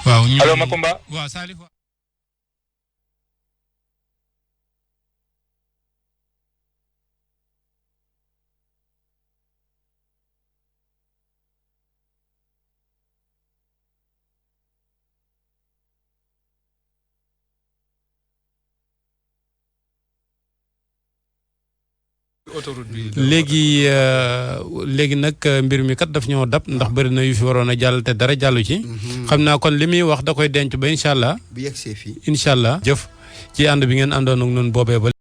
waaw ñu. allo Makumba. waaw Salif. léegi nag mbir mi kat daf ñoo dab ndax bëri na yu fi waroon a jàll te dara jàllu ci. xam naa kon li muy wax da koy denc ba incha allah. bu yegsee fii incha allah jëf ci ànd bi ngeen àndoon ak noonu boobee ba.